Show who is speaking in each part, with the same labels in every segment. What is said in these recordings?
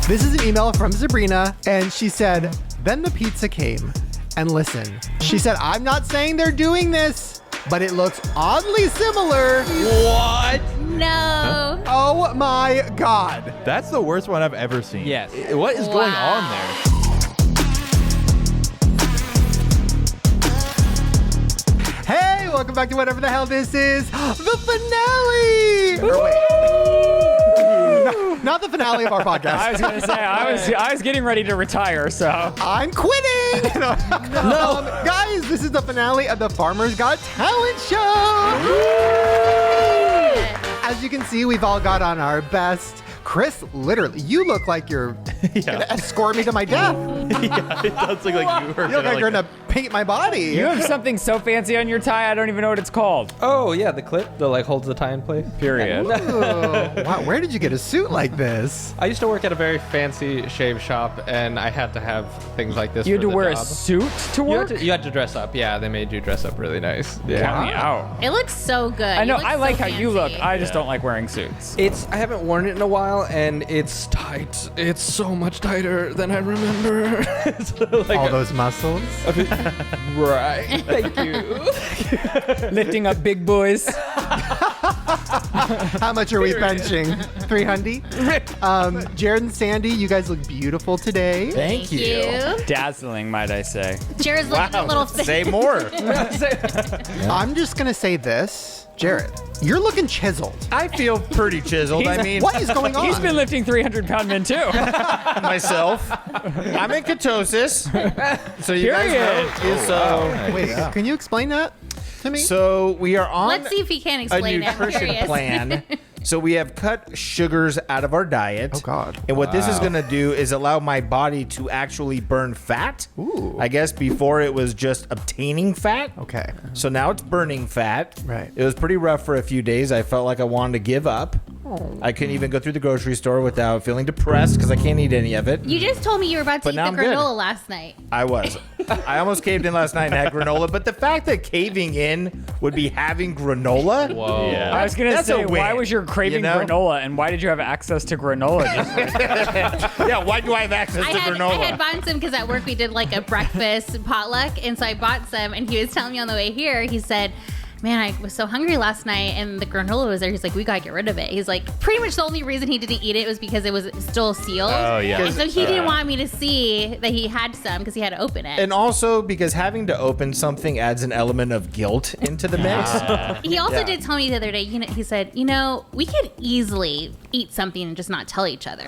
Speaker 1: This is an email from Sabrina, and she said, then the pizza came. And listen, she said, I'm not saying they're doing this, but it looks oddly similar.
Speaker 2: What?
Speaker 3: No.
Speaker 1: Oh my God.
Speaker 2: That's the worst one I've ever seen.
Speaker 4: Yes.
Speaker 2: What is going on there?
Speaker 1: Hey, welcome back to whatever the hell this is, the finale. Or wait. No, not the finale of our podcast.
Speaker 4: I was gonna say I was getting ready to retire, so
Speaker 1: I'm quitting. No. Guys, this is the finale of the Farmer's Got Talent show. As you can see, we've all got on our best. Chris, literally, you look like you're gonna escort me to my death.
Speaker 2: Yeah, it does look like you were.
Speaker 1: You look like you're gonna paint my body.
Speaker 4: you have something so fancy on your tie, I don't even know what it's called.
Speaker 5: Oh, yeah, the clip that like holds the tie in place.
Speaker 4: Period.
Speaker 1: Ooh, wow, where did you get a suit like this?
Speaker 5: I used to work at a very fancy shave shop, and I had to have things like this.
Speaker 4: You had
Speaker 5: for
Speaker 4: to
Speaker 5: the
Speaker 4: wear a
Speaker 5: job.
Speaker 4: suit to work?
Speaker 5: You had to dress up. Yeah, they made you dress up really nice. Yeah.
Speaker 4: Count me out.
Speaker 3: It looks so good.
Speaker 4: I know,
Speaker 3: You look
Speaker 4: I like
Speaker 3: so
Speaker 4: how you look.
Speaker 3: fancy.
Speaker 4: I just don't like wearing suits.
Speaker 5: I haven't worn it in a while, and it's tight. It's so much tighter than I remember.
Speaker 1: All those muscles.
Speaker 5: Right. Thank you.
Speaker 4: Lifting up big boys.
Speaker 1: How much are we benching? 300? Jerid and Sandy, you guys look beautiful today.
Speaker 2: Thank you.
Speaker 4: Dazzling, might I say.
Speaker 3: Jared's looking a little fit.
Speaker 2: Say more.
Speaker 1: I'm just gonna say this. Jerid, you're looking chiseled.
Speaker 2: I feel pretty chiseled. I mean,
Speaker 1: What is going on?
Speaker 4: He's been lifting 300-pound men too.
Speaker 2: myself. I'm in ketosis. So you guys know. So,
Speaker 1: Wait, can you explain that to me?
Speaker 2: so we are on
Speaker 3: Let's see if he can
Speaker 2: a
Speaker 3: explain it. I'm
Speaker 2: nutrition
Speaker 3: curious.
Speaker 2: plan. So we have cut sugars out of our diet.
Speaker 1: Oh, God.
Speaker 2: And what this is going to do is allow my body to actually burn fat.
Speaker 1: Ooh.
Speaker 2: I guess before it was just obtaining fat.
Speaker 1: Okay.
Speaker 2: So now it's burning fat.
Speaker 1: Right.
Speaker 2: It was pretty rough for a few days. I felt like I wanted to give up. I couldn't even go through the grocery store without feeling depressed because I can't eat any of it.
Speaker 3: You just told me you were about to
Speaker 2: But
Speaker 3: eat
Speaker 2: now
Speaker 3: the
Speaker 2: I'm good.
Speaker 3: granola last night.
Speaker 2: I was. I almost caved in last night and had granola, but the fact that caving in would be having granola.
Speaker 5: Whoa.
Speaker 2: Yeah.
Speaker 4: I was gonna
Speaker 2: That's
Speaker 4: say,
Speaker 2: a
Speaker 4: why
Speaker 2: win,
Speaker 4: was your craving
Speaker 2: you know?
Speaker 4: granola, and why did you have access to granola?
Speaker 2: Yeah, why do I have access to granola?
Speaker 3: I had bought some because at work we did like a breakfast potluck, and so I bought some. And he was telling me on the way here, he said, "Man, I was so hungry last night, and the granola was there." He's like, "We gotta get rid of it." He's like, pretty much the only reason he didn't eat it was because it was still sealed.
Speaker 2: Oh, yeah.
Speaker 3: And so he didn't want me to see that he had some because he had to open it.
Speaker 2: And also because having to open something adds an element of guilt into the mix.
Speaker 3: He also
Speaker 2: Yeah.
Speaker 3: did tell me the other day, he said, we could easily eat something and just not tell each other.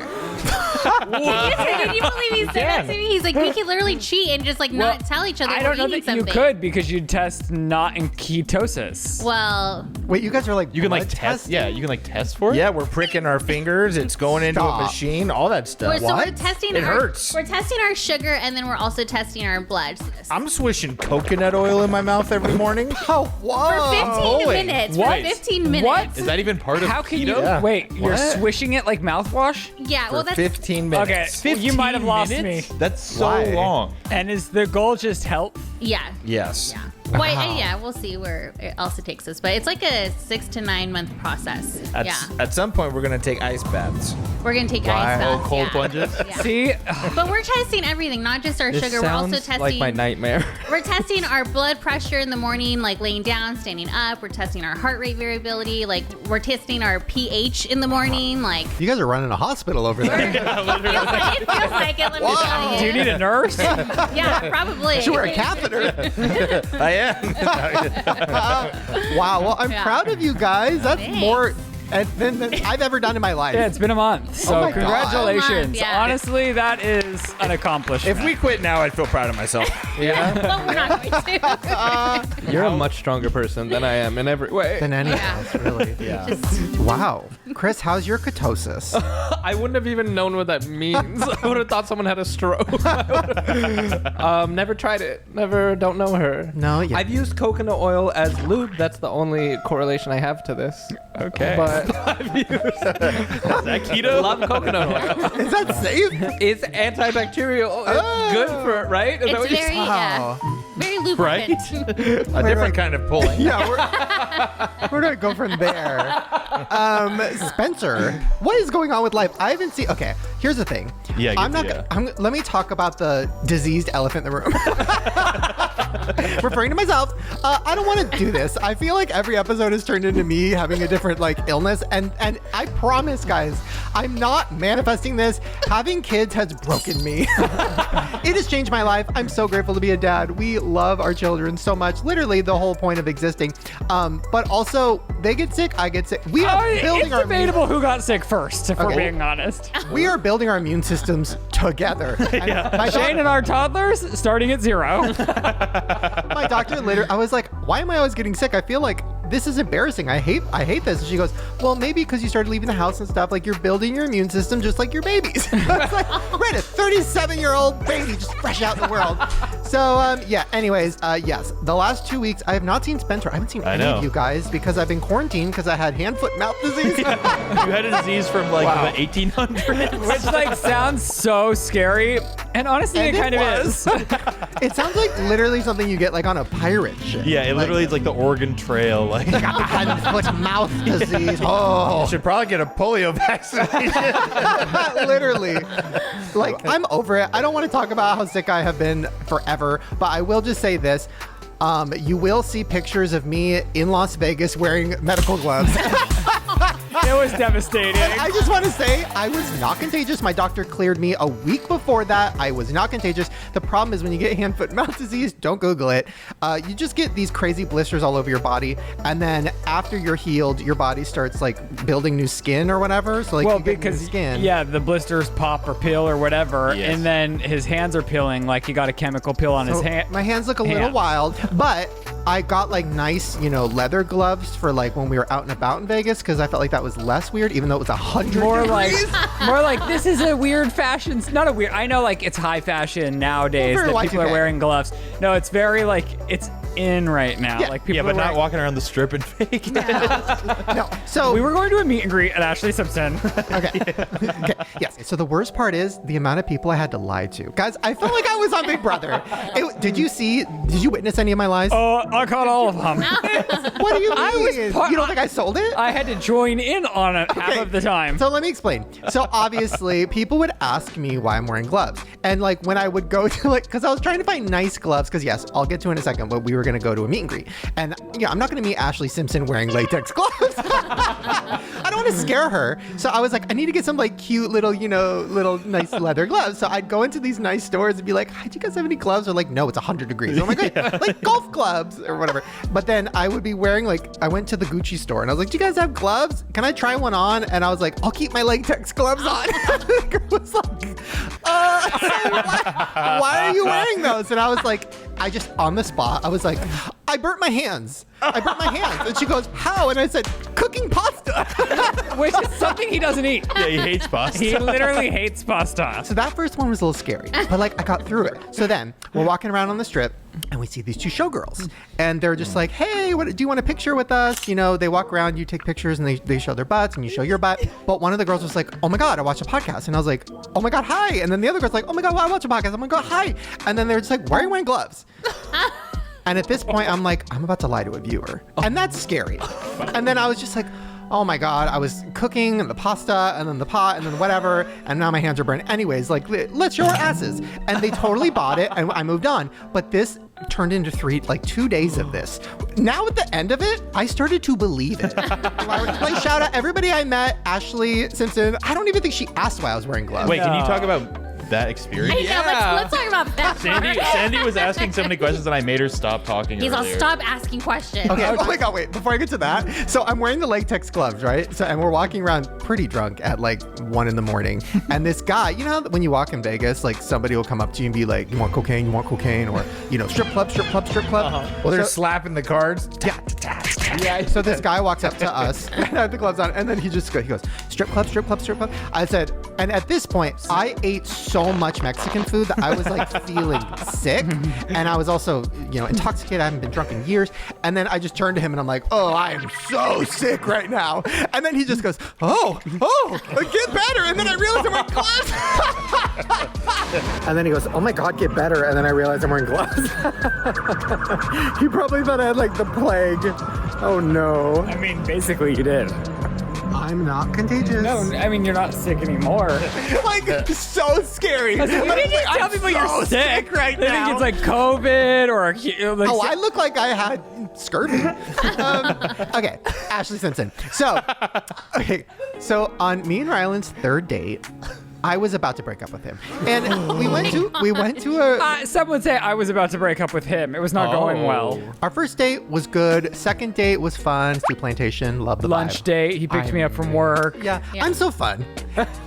Speaker 3: Can you believe he said that to me? He's like, we could literally cheat and just like not tell each other
Speaker 4: I
Speaker 3: we're
Speaker 4: don't know
Speaker 3: eating
Speaker 4: that you
Speaker 3: something.
Speaker 4: could because you'd test not in ketosis.
Speaker 3: Well,
Speaker 1: Wait, you guys are like
Speaker 6: You can like
Speaker 1: blood
Speaker 6: test.
Speaker 1: testing?
Speaker 6: Yeah, you can like test for it.
Speaker 2: Yeah, we're pricking our fingers. It's going into
Speaker 1: Stop.
Speaker 2: a machine. All that stuff.
Speaker 3: so we're testing
Speaker 2: It
Speaker 3: our
Speaker 2: hurts.
Speaker 3: We're testing our sugar and then we're also testing our blood.
Speaker 2: I'm swishing coconut oil in my mouth every morning.
Speaker 1: Oh, whoa.
Speaker 3: For 15
Speaker 2: holy.
Speaker 3: minutes.
Speaker 4: What?
Speaker 3: For 15 minutes.
Speaker 4: What?
Speaker 6: Is that even part of
Speaker 4: How can
Speaker 6: keto?
Speaker 4: you
Speaker 2: Yeah.
Speaker 4: wait? You're
Speaker 2: What?
Speaker 4: swishing it like mouthwash?
Speaker 3: Yeah, well,
Speaker 2: For
Speaker 3: that's
Speaker 2: 15 minutes.
Speaker 4: Okay, well, you might have lost
Speaker 6: minutes?
Speaker 4: me.
Speaker 6: That's so
Speaker 1: Why?
Speaker 6: long.
Speaker 4: And is the goal just health?
Speaker 3: yeah.
Speaker 2: Yes.
Speaker 3: Yeah. Well, yeah, we'll see where else it takes us, but it's like a 6 to 9 month process.
Speaker 2: At some point, we're going to take ice baths.
Speaker 3: We're gonna take
Speaker 1: Why?
Speaker 3: ice
Speaker 6: Oh,
Speaker 3: baths.
Speaker 6: cold
Speaker 3: yeah.
Speaker 6: plunges.
Speaker 3: Yeah.
Speaker 4: See,
Speaker 3: But we're testing everything, not just our
Speaker 5: This
Speaker 3: sugar. We're also
Speaker 5: sounds
Speaker 3: testing
Speaker 5: like my nightmare.
Speaker 3: We're testing our blood pressure in the morning, like laying down, standing up. We're testing our heart rate variability. Like we're testing our pH in the morning. Like
Speaker 1: You guys are running a hospital over there.
Speaker 3: it feels like it. Let me tell you.
Speaker 4: do you need a nurse?
Speaker 3: Yeah, probably.
Speaker 1: You wear a catheter.
Speaker 2: I am.
Speaker 1: Wow. Well, I'm
Speaker 3: Yeah.
Speaker 1: proud of you guys. That's
Speaker 3: Thanks.
Speaker 1: more than I've ever done in my life.
Speaker 4: Yeah, it's been a month. So
Speaker 1: Oh my God.
Speaker 4: congratulations.
Speaker 3: A month, yeah.
Speaker 4: Honestly, that is an accomplishment.
Speaker 2: If we quit now, I'd feel proud of myself.
Speaker 5: Yeah.
Speaker 3: But we're not going to.
Speaker 5: You're a much stronger person than I am in every way.
Speaker 1: Than anything
Speaker 3: Yeah.
Speaker 1: else, really.
Speaker 2: Yeah.
Speaker 1: Wow. Chris, how's your ketosis?
Speaker 5: I wouldn't have even known what that means. I would have thought someone had a stroke. Never tried it. Don't know her.
Speaker 1: No, yeah.
Speaker 5: I've used coconut oil as lube. That's the only correlation I have to this.
Speaker 4: Okay.
Speaker 5: But I've used
Speaker 6: that keto?
Speaker 5: love coconut oil.
Speaker 1: Is that safe?
Speaker 5: It's antibacterial. It's good for it, right? Is that
Speaker 3: It's
Speaker 5: what you
Speaker 3: very,
Speaker 1: Wow.
Speaker 3: very lubricant.
Speaker 2: A different kind of pulling.
Speaker 1: Yeah, we're gonna go from there. Spencer, what is going on with life? I haven't seen. Okay, here's the thing.
Speaker 6: Yeah,
Speaker 1: I'm not. Let me talk about the diseased elephant in the room. Referring to myself, I don't want to do this. I feel like every episode has turned into me having a different like illness, and I promise, guys, I'm not manifesting this. Having kids has broken me. It has changed my life. I'm so grateful to be a dad. We love our children so much. Literally, the whole point of existing. But also, they get sick. I get sick. We are building
Speaker 4: It's
Speaker 1: our
Speaker 4: debatable who got sick first, if we're
Speaker 1: Okay.
Speaker 4: being honest.
Speaker 1: We are building our immune systems together. And my
Speaker 4: Shane and our toddlers starting at 0.
Speaker 1: my doctor literally, I was like, why am I always getting sick? I feel like this is embarrassing. I hate this. And she goes, well, maybe because you started leaving the house and stuff, like you're building your immune system just like your babies. I was like, right, a 37-year-old baby just fresh out in the world. So yeah, anyways, yes, the last 2 weeks, I have not seen Spencer. I haven't seen any of you guys because I've been quarantined because I had hand, foot, mouth disease.
Speaker 6: You had a disease from like the 1800s.
Speaker 4: Which like sounds so scary. And honestly,
Speaker 1: And
Speaker 4: it kind of
Speaker 1: was.
Speaker 4: is.
Speaker 1: It sounds like literally something you get like on a pirate ship.
Speaker 6: Yeah, it literally is like the Oregon Trail. Like,
Speaker 1: Hand, foot, mouth disease. Oh.
Speaker 2: Should probably get a polio vaccination.
Speaker 1: Literally. Like, I'm over it. I don't want to talk about how sick I have been forever, but I will just say this. You will see pictures of me in Las Vegas wearing medical gloves.
Speaker 4: It was devastating.
Speaker 1: I just want to say I was not contagious. My doctor cleared me a week before that. I was not contagious. The problem is when you get hand, foot, mouth disease, don't Google it. You just get these crazy blisters all over your body. And then after you're healed, your body starts like building new skin or whatever. So like
Speaker 4: Well,
Speaker 1: you get new
Speaker 4: because
Speaker 1: skin.
Speaker 4: yeah, the blisters pop or peel or whatever,
Speaker 6: Yes.
Speaker 4: and then his hands are peeling like he got a chemical peel on his
Speaker 1: So
Speaker 4: hand.
Speaker 1: my hands look a little wild, but I got like nice, leather gloves for like when we were out and about in Vegas because I felt like that was less weird, even though it was 100
Speaker 4: More like,
Speaker 1: degrees.
Speaker 4: more like this is a weird fashion. Not a weird. I know, like it's high fashion nowadays
Speaker 1: Well, very
Speaker 4: that people are
Speaker 1: Y2K.
Speaker 4: wearing gloves. No, it's very like it's in right now.
Speaker 1: Yeah.
Speaker 4: Like people
Speaker 6: yeah, but
Speaker 4: are
Speaker 6: not
Speaker 4: wearing-
Speaker 6: walking around the strip and fake.
Speaker 1: No, so
Speaker 4: We were going to a meet and greet at Ashley Simpson.
Speaker 1: okay. Okay. Yes. So the worst part is the amount of people I had to lie to. Guys, I felt like I was on Big Brother. Did you witness any of my lies?
Speaker 4: Oh, I caught all of them.
Speaker 1: What do you mean?
Speaker 4: I was part-
Speaker 1: you don't think I sold it?
Speaker 4: I had to join in on it half
Speaker 1: Okay,
Speaker 4: of the time.
Speaker 1: So let me explain. So obviously, people would ask me why I'm wearing gloves. And like when I would go to because I was trying to find nice gloves, because yes, I'll get to it in a second, but we were going to go to a meet and greet. And yeah, I'm not going to meet Ashley Simpson wearing latex gloves. I don't want to scare her. So I was like, I need to get some like cute little, little nice leather gloves. So I'd go into these nice stores and be like, hi, do you guys have any gloves? Or like, no, it's 100 degrees. I'm like, like golf gloves or whatever. But then I would be wearing I went to the Gucci store and I was like, do you guys have gloves? Can I try one on? And I was like, I'll keep my latex gloves on. The girl was like, why are you wearing those? And I was like, I just on the spot, I was like, I burnt my hands. And she goes, how? And I said, cooking pasta.
Speaker 4: Which is something he doesn't eat.
Speaker 6: Yeah, he hates pasta.
Speaker 4: He literally hates pasta.
Speaker 1: So that first one was a little scary, but like I got through it. So then we're walking around on the strip and we see these two showgirls and they're just like, hey, what do you want a picture with us? They walk around, you take pictures and they show their butts and you show your butt. But one of the girls was like, oh my God, I watched a podcast. And I was like, oh my God, hi. And then the other girl's like, oh my God, well, I watch a podcast. I'm like, oh, hi. And then they're just like, why are you wearing gloves? And at this point, I'm like, I'm about to lie to a viewer. And that's scary. And then I was just like, oh my God, I was cooking the pasta and then the pot and then whatever. And now my hands are burned. Anyways, like, let's show our asses. And they totally bought it and I moved on. But this turned into 2 days of this. Now at the end of it, I started to believe it. Like, shout out everybody I met, Ashley Simpson. I don't even think she asked why I was wearing gloves.
Speaker 6: Wait, can you talk about that experience?
Speaker 3: Hey, yeah, let's talk about that.
Speaker 6: Sandy was asking so many questions and I made her stop talking.
Speaker 3: He's all,
Speaker 6: earlier.
Speaker 3: stop asking questions.
Speaker 1: Okay. Oh my God, wait. Before I get to that, so I'm wearing the latex gloves, right? So, and we're walking around pretty drunk at like 1 a.m. And this guy, you know, how when you walk in Vegas, like somebody will come up to you and be like, you want cocaine? You want cocaine? Or, strip club, strip club, strip club.
Speaker 2: Well, they're slapping the cards.
Speaker 1: Yeah.
Speaker 4: Yeah.
Speaker 1: So this guy walks up to us, and I have the gloves on, and then he goes, strip club, strip club, strip club. I said, and at this point, I ate so much Mexican food that I was like feeling sick, and I was also, intoxicated. I haven't been drunk in years. And then I just turned to him, and I'm like, oh, I am so sick right now. And then he just goes, oh, get better. And then I realized I'm wearing gloves. And then he goes, oh my God, get better. And then I realized I'm wearing gloves. He probably thought I had like the plague. Oh no.
Speaker 4: I mean, basically you did.
Speaker 1: I'm not contagious.
Speaker 4: No, I mean, you're not sick anymore.
Speaker 1: Like, so scary.
Speaker 4: You can just tell people you're sick
Speaker 1: right
Speaker 4: They
Speaker 1: now.
Speaker 4: think it's like COVID or... Like,
Speaker 1: I look like I had scurvy. Okay, Ashley Simpson. So on me and Ryland's third date, I was about to break up with him, and we went to a.
Speaker 4: Some would say I was about to break up with him. It was not going well.
Speaker 1: Our first date was good. Second date was fun. Stu Plantation, love the
Speaker 4: Lunch
Speaker 1: vibe.
Speaker 4: date. He picked me up from work.
Speaker 1: Yeah, I'm so fun.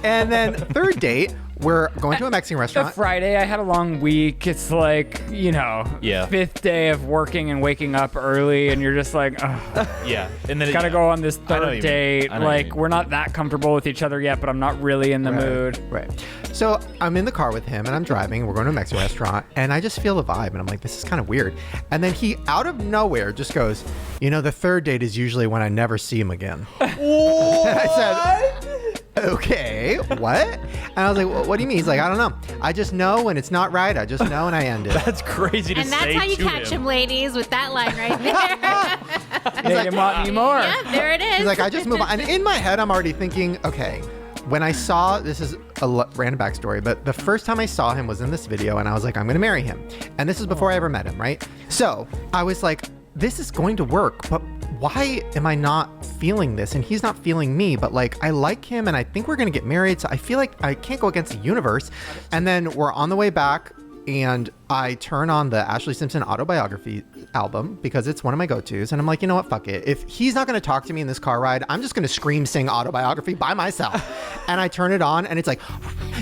Speaker 1: And then third date, we're going to a Mexican
Speaker 4: The
Speaker 1: restaurant.
Speaker 4: Friday, I had a long week. It's like,
Speaker 6: Yeah.
Speaker 4: fifth day of working and waking up early, and you're just like, ugh.
Speaker 6: Yeah. And then
Speaker 4: Gotta go on this
Speaker 6: I know what
Speaker 4: third
Speaker 6: you mean.
Speaker 4: date.
Speaker 6: I know what you
Speaker 4: Like,
Speaker 6: mean.
Speaker 4: we're not that comfortable with each other yet, but I'm not really in the mood.
Speaker 1: Right. So I'm in the car with him and I'm driving. We're going to a Mexican restaurant and I just feel the vibe and I'm like, this is kind of weird. And then he, out of nowhere, just goes, the third date is usually when I never see him again. I said, okay, what? And I was like, well, what do you mean? He's like, I don't know. I just know when it's not right. I just know and I end it.
Speaker 6: That's crazy to
Speaker 3: And
Speaker 6: say
Speaker 3: that's how you
Speaker 6: to
Speaker 3: catch him, ladies, with that line right there.
Speaker 4: They didn't want me more.
Speaker 3: Yeah, there it is.
Speaker 1: He's like, I just move on. And in my head, I'm already thinking, okay, when I saw, this is a random backstory, but the first time I saw him was in this video and I was like, I'm going to marry him. And this is before I ever met him, right? So I was like, this is going to work, but why am I not feeling this? And he's not feeling me, but like, I like him and I think we're going to get married. So I feel like I can't go against the universe. And then we're on the way back and I turn on the Ashley Simpson autobiography album because it's one of my go-tos. And I'm like, you know what? Fuck it. If he's not going to talk to me in this car ride, I'm just going to scream sing autobiography by myself. And I turn it on and it's like,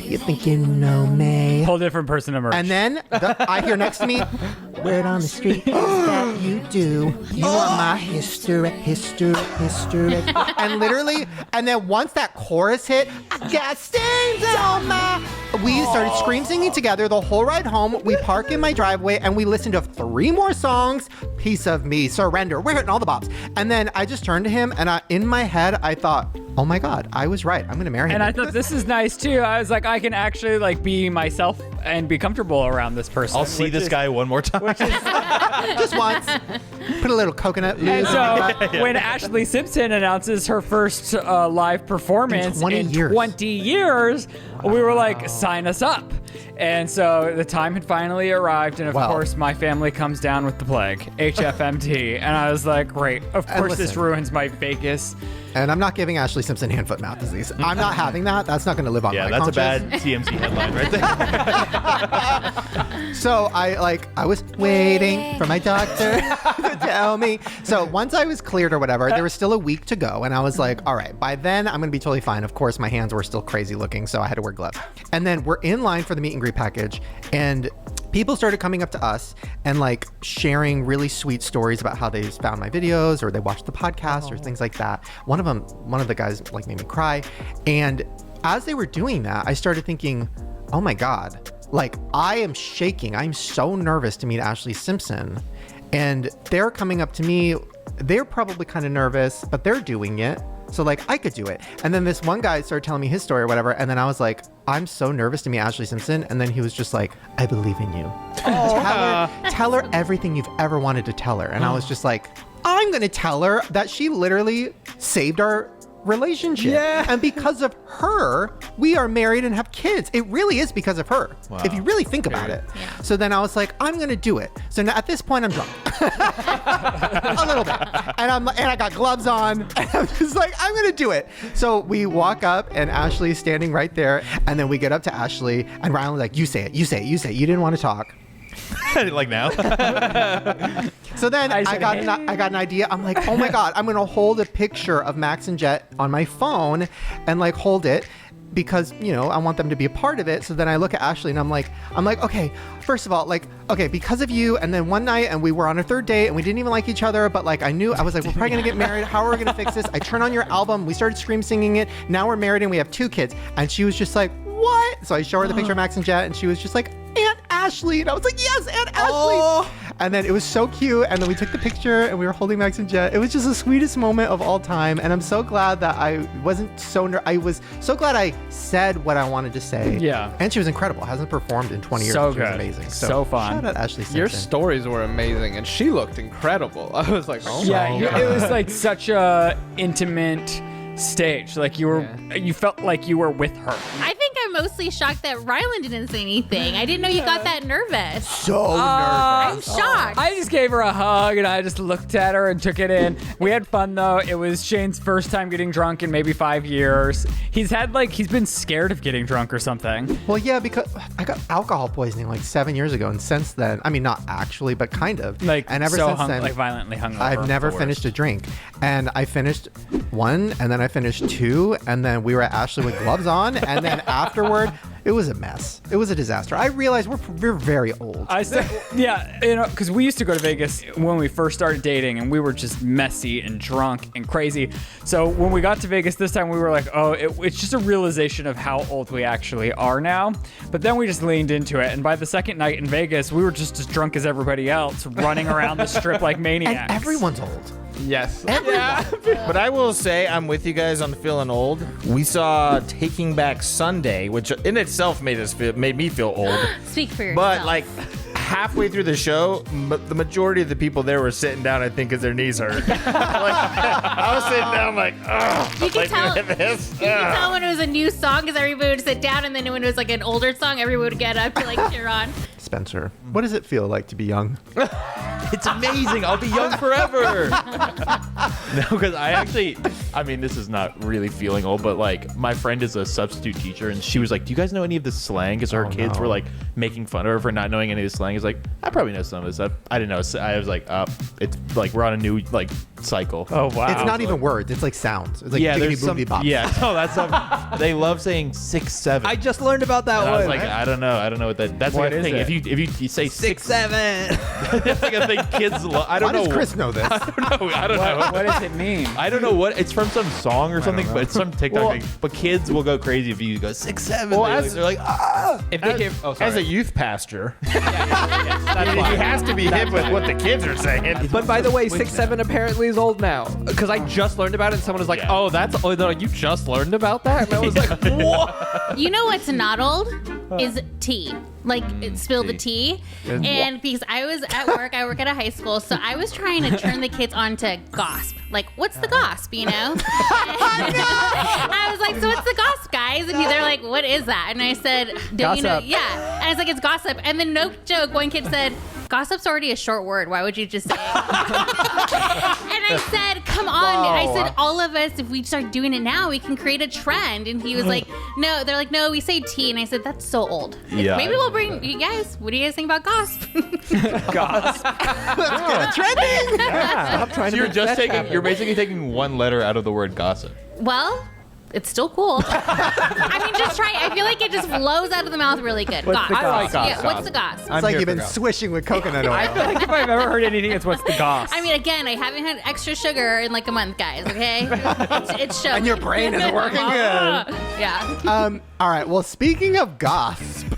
Speaker 1: you think you know me?
Speaker 4: Whole different person emerged.
Speaker 1: And then I hear next to me, word on the street is that you do. You are my history. And literally, and then once that chorus hit, I got stains on my... We started scream singing together the whole ride home. We park in my driveway and we listened to 3 more songs. Piece of Me, Surrender. We're hitting all the bops. And then I just turned to him and in my head, I thought, oh my God, I was right. I'm going to marry him.
Speaker 4: And I thought this is nice too. I was like, I can actually like be myself and be comfortable around this person.
Speaker 6: I'll see this guy one more time.
Speaker 1: just once. Put a little coconut.
Speaker 4: And so when Ashley Simpson announces her first live performance in 20 years, we were like, sign us up. And so the time had finally arrived, and of course my family comes down with the plague, HFMT. And I was like, great, of course this ruins my Vegas.
Speaker 1: And I'm not giving Ashley Simpson hand, foot, mouth disease. I'm not having that. That's not going to live on my conscience.
Speaker 6: Yeah, that's a bad TMZ headline right there.
Speaker 1: So I was waiting for my doctor to tell me. So once I was cleared or whatever, there was still a week to go. And I was like, all right, by then I'm going to be totally fine. Of course, my hands were still crazy looking, so I had to wear gloves. And then we're in line for the meet and greet package. And people started coming up to us and like sharing really sweet stories about how they found my videos or they watched the podcast or things like that. One of the guys like made me cry. And as they were doing that, I started thinking, oh my God, like I am shaking. I'm so nervous to meet Ashley Simpson. And they're coming up to me. They're probably kind of nervous, but they're doing it. So like I could do it. And then this one guy started telling me his story or whatever. And then I was like, I'm so nervous to meet Ashley Simpson. And then he was just like, I believe in you. Tell her everything you've ever wanted to tell her. And I was just like, I'm going to tell her that she literally saved our relationship. Yeah. And because of her, we are married and have kids. It really is because of her. Wow. If you really think about it. Yeah. So then I was like, I'm going to do it. So now at this point I'm drunk. A little bit. And I got gloves on. And I'm just like, I'm going to do it. So we walk up and Ashley's standing right there. And then we get up to Ashley and Ryland's like, you say it. You didn't want to talk.
Speaker 6: Like now?
Speaker 1: So then I got an idea. I'm like, oh my God, I'm going to hold a picture of Max and Jet on my phone and like hold it. because, you know, I want them to be a part of it. So then I look at Ashley and I'm like, okay, first of all, like, okay, because of you. And then one night and we were on our third date and we didn't even like each other, but like I was like, we're probably gonna get married. How are we gonna fix this? I turn on your album. We started scream singing it. Now we're married and we have 2 kids. And she was just like, what? So I show her the picture of Max and Jet and she was just like, Aunt Ashley. And I was like, yes, Aunt Ashley. And then it was so cute. And then we took the picture and we were holding Max and Jet. It was just the sweetest moment of all time. And I'm so glad that I wasn't I was so glad I said what I wanted to say.
Speaker 4: Yeah.
Speaker 1: And she was incredible. Hasn't performed in 20 years.
Speaker 4: So
Speaker 1: She was
Speaker 4: good.
Speaker 1: amazing.
Speaker 4: So fun.
Speaker 1: Shout out Ashley Simpson.
Speaker 5: Your stories were amazing, and she looked incredible. I was like, oh
Speaker 4: Yeah,
Speaker 5: my God.
Speaker 4: it was like such a intimate stage. Like you felt like you were with her.
Speaker 3: I think I'm mostly shocked that Ryland didn't say anything. I didn't know you got that nervous.
Speaker 1: So nervous.
Speaker 3: I'm shocked.
Speaker 4: I just gave her a hug and I just looked at her and took it in. We had fun though. It was Shane's first time getting drunk in maybe 5 years. He's been scared of getting drunk or something.
Speaker 1: Well, yeah, because I got alcohol poisoning like 7 years ago. And since then, I mean, not actually, but kind of. And ever since then,
Speaker 4: like violently hungover.
Speaker 1: I've never finished a drink. And I finished 1, and then I finished 2, and then we were at Ashley with gloves on, and then afterward, it was a mess. It was a disaster. I realized we're very old.
Speaker 4: Yeah, you know, because we used to go to Vegas when we first started dating, and we were just messy and drunk and crazy. So when we got to Vegas this time, we were like, oh, it's just a realization of how old we actually are now. But then we just leaned into it, and by the second night in Vegas, we were just as drunk as everybody else, running around the strip like maniacs.
Speaker 1: And everyone's old.
Speaker 5: Yes.
Speaker 2: But I will say I'm with you guys on feeling old. We saw Taking Back Sunday, which in itself made me feel old.
Speaker 3: Speak for yourself.
Speaker 2: But like halfway through the show, the majority of the people there were sitting down, I think, because their knees hurt. I was sitting down like, ugh.
Speaker 3: You can tell when it was a new song because everybody would sit down, and then when it was like an older song, everyone would get up to like cheer on.
Speaker 1: Spencer, what does it feel like to be young?
Speaker 6: It's amazing. I'll be young forever. No, because I mean, this is not really feeling old, but like my friend is a substitute teacher, and she was like, do you guys know any of the slang? Because her kids were like making fun of her for not knowing any of the slang. It's like, I probably know some of this stuff. I didn't know. I was like, it's like we're on a new like cycle.
Speaker 4: Oh, wow.
Speaker 1: It's not even words. It's like sounds. It's like
Speaker 6: there's some,
Speaker 1: bop.
Speaker 6: yeah. No, that's they love saying 6, 7.
Speaker 5: I just learned about that
Speaker 6: and
Speaker 5: one.
Speaker 6: I was like, I don't know what that's
Speaker 4: What
Speaker 6: like a
Speaker 4: is
Speaker 6: thing.
Speaker 4: it?
Speaker 6: If you say
Speaker 5: 6, 7.
Speaker 6: that's like a thing kids love. I don't
Speaker 1: Why
Speaker 6: know.
Speaker 1: does Chris know this?
Speaker 6: I don't know.
Speaker 4: What does it mean?
Speaker 6: I don't know what it's from, some song or something, but it's some TikTok thing. But kids will go crazy if you go 6, 7.
Speaker 2: Well,
Speaker 6: they're like, ah.
Speaker 5: If they give,
Speaker 2: As a youth pastor,
Speaker 5: that's
Speaker 2: he has to be hip with what the kids are saying.
Speaker 5: But by the way, 6, 7 apparently is old now. Because I just learned about it, and someone was like,
Speaker 6: Yeah.
Speaker 5: oh, that's old. You just learned about that? And I was like, what?
Speaker 3: You know what's not old is tea. Like spill the tea. And because I was at work, I work at a high school, so I was trying to turn the kids on to gossip. Like, what's the gossip, you know? I was like, so what's the gossip, guys? And they're like, what is that? And I said, do you know? Yeah. And I was like, it's gossip. And then no joke, one kid said, gossip's already a short word. Why would you just say it? And I said, come on. I said, all of us, if we start doing it now, we can create a trend. And he was like, no. They're like, no, we say tea. And I said, that's so old.
Speaker 6: Yeah.
Speaker 3: Maybe we'll bring you guys. What do you guys think about gossip?
Speaker 4: Gossip.
Speaker 1: Trending.
Speaker 5: Stop trying
Speaker 6: So you're basically taking one letter out of the word gossip.
Speaker 3: Well, it's still cool. I mean, just try. I feel like it just flows out of the mouth really good.
Speaker 4: What's the gossip?
Speaker 3: Yeah, what's the gossip?
Speaker 1: It's like you've been swishing with coconut oil.
Speaker 4: I feel like if I've ever heard anything, it's what's the goss.
Speaker 3: I mean, again, I haven't had extra sugar in like a month, guys. Okay, it's showing.
Speaker 1: And your brain is working good.
Speaker 3: Yeah.
Speaker 1: All right. Well, speaking of gossip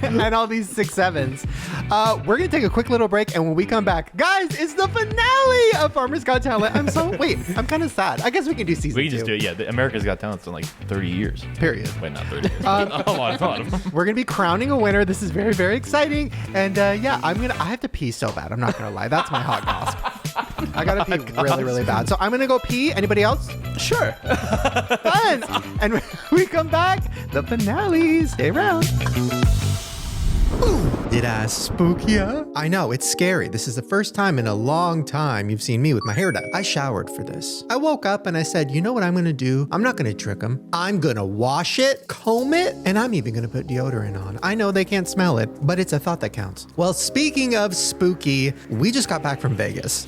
Speaker 1: and all these 6, 7s, we're gonna take a quick little break, and when we come back, guys, it's the finale of Farmer's Got Talent. I'm kind of sad. I guess we can do season 2.
Speaker 6: We can just do it. Yeah, America's Got Talent's in like 30 years.
Speaker 1: Period.
Speaker 6: Wait, not 30 years. a lot of them.
Speaker 1: We're gonna be crowning a winner. This is very, very exciting. And yeah, I have to pee so bad. I'm not gonna lie. That's my hot gossip. I gotta pee really, really bad. So I'm gonna go pee. Anybody else?
Speaker 5: Sure.
Speaker 1: Fun. And when we come back, the finale. Stay around. Ooh, did I spook ya? I know, it's scary. This is the first time in a long time you've seen me with my hair done. I showered for this. I woke up and I said, you know what I'm gonna do? I'm not gonna trick them. I'm gonna wash it, comb it, and I'm even gonna put deodorant on. I know they can't smell it, but it's a thought that counts. Well, speaking of spooky, we just got back from Vegas.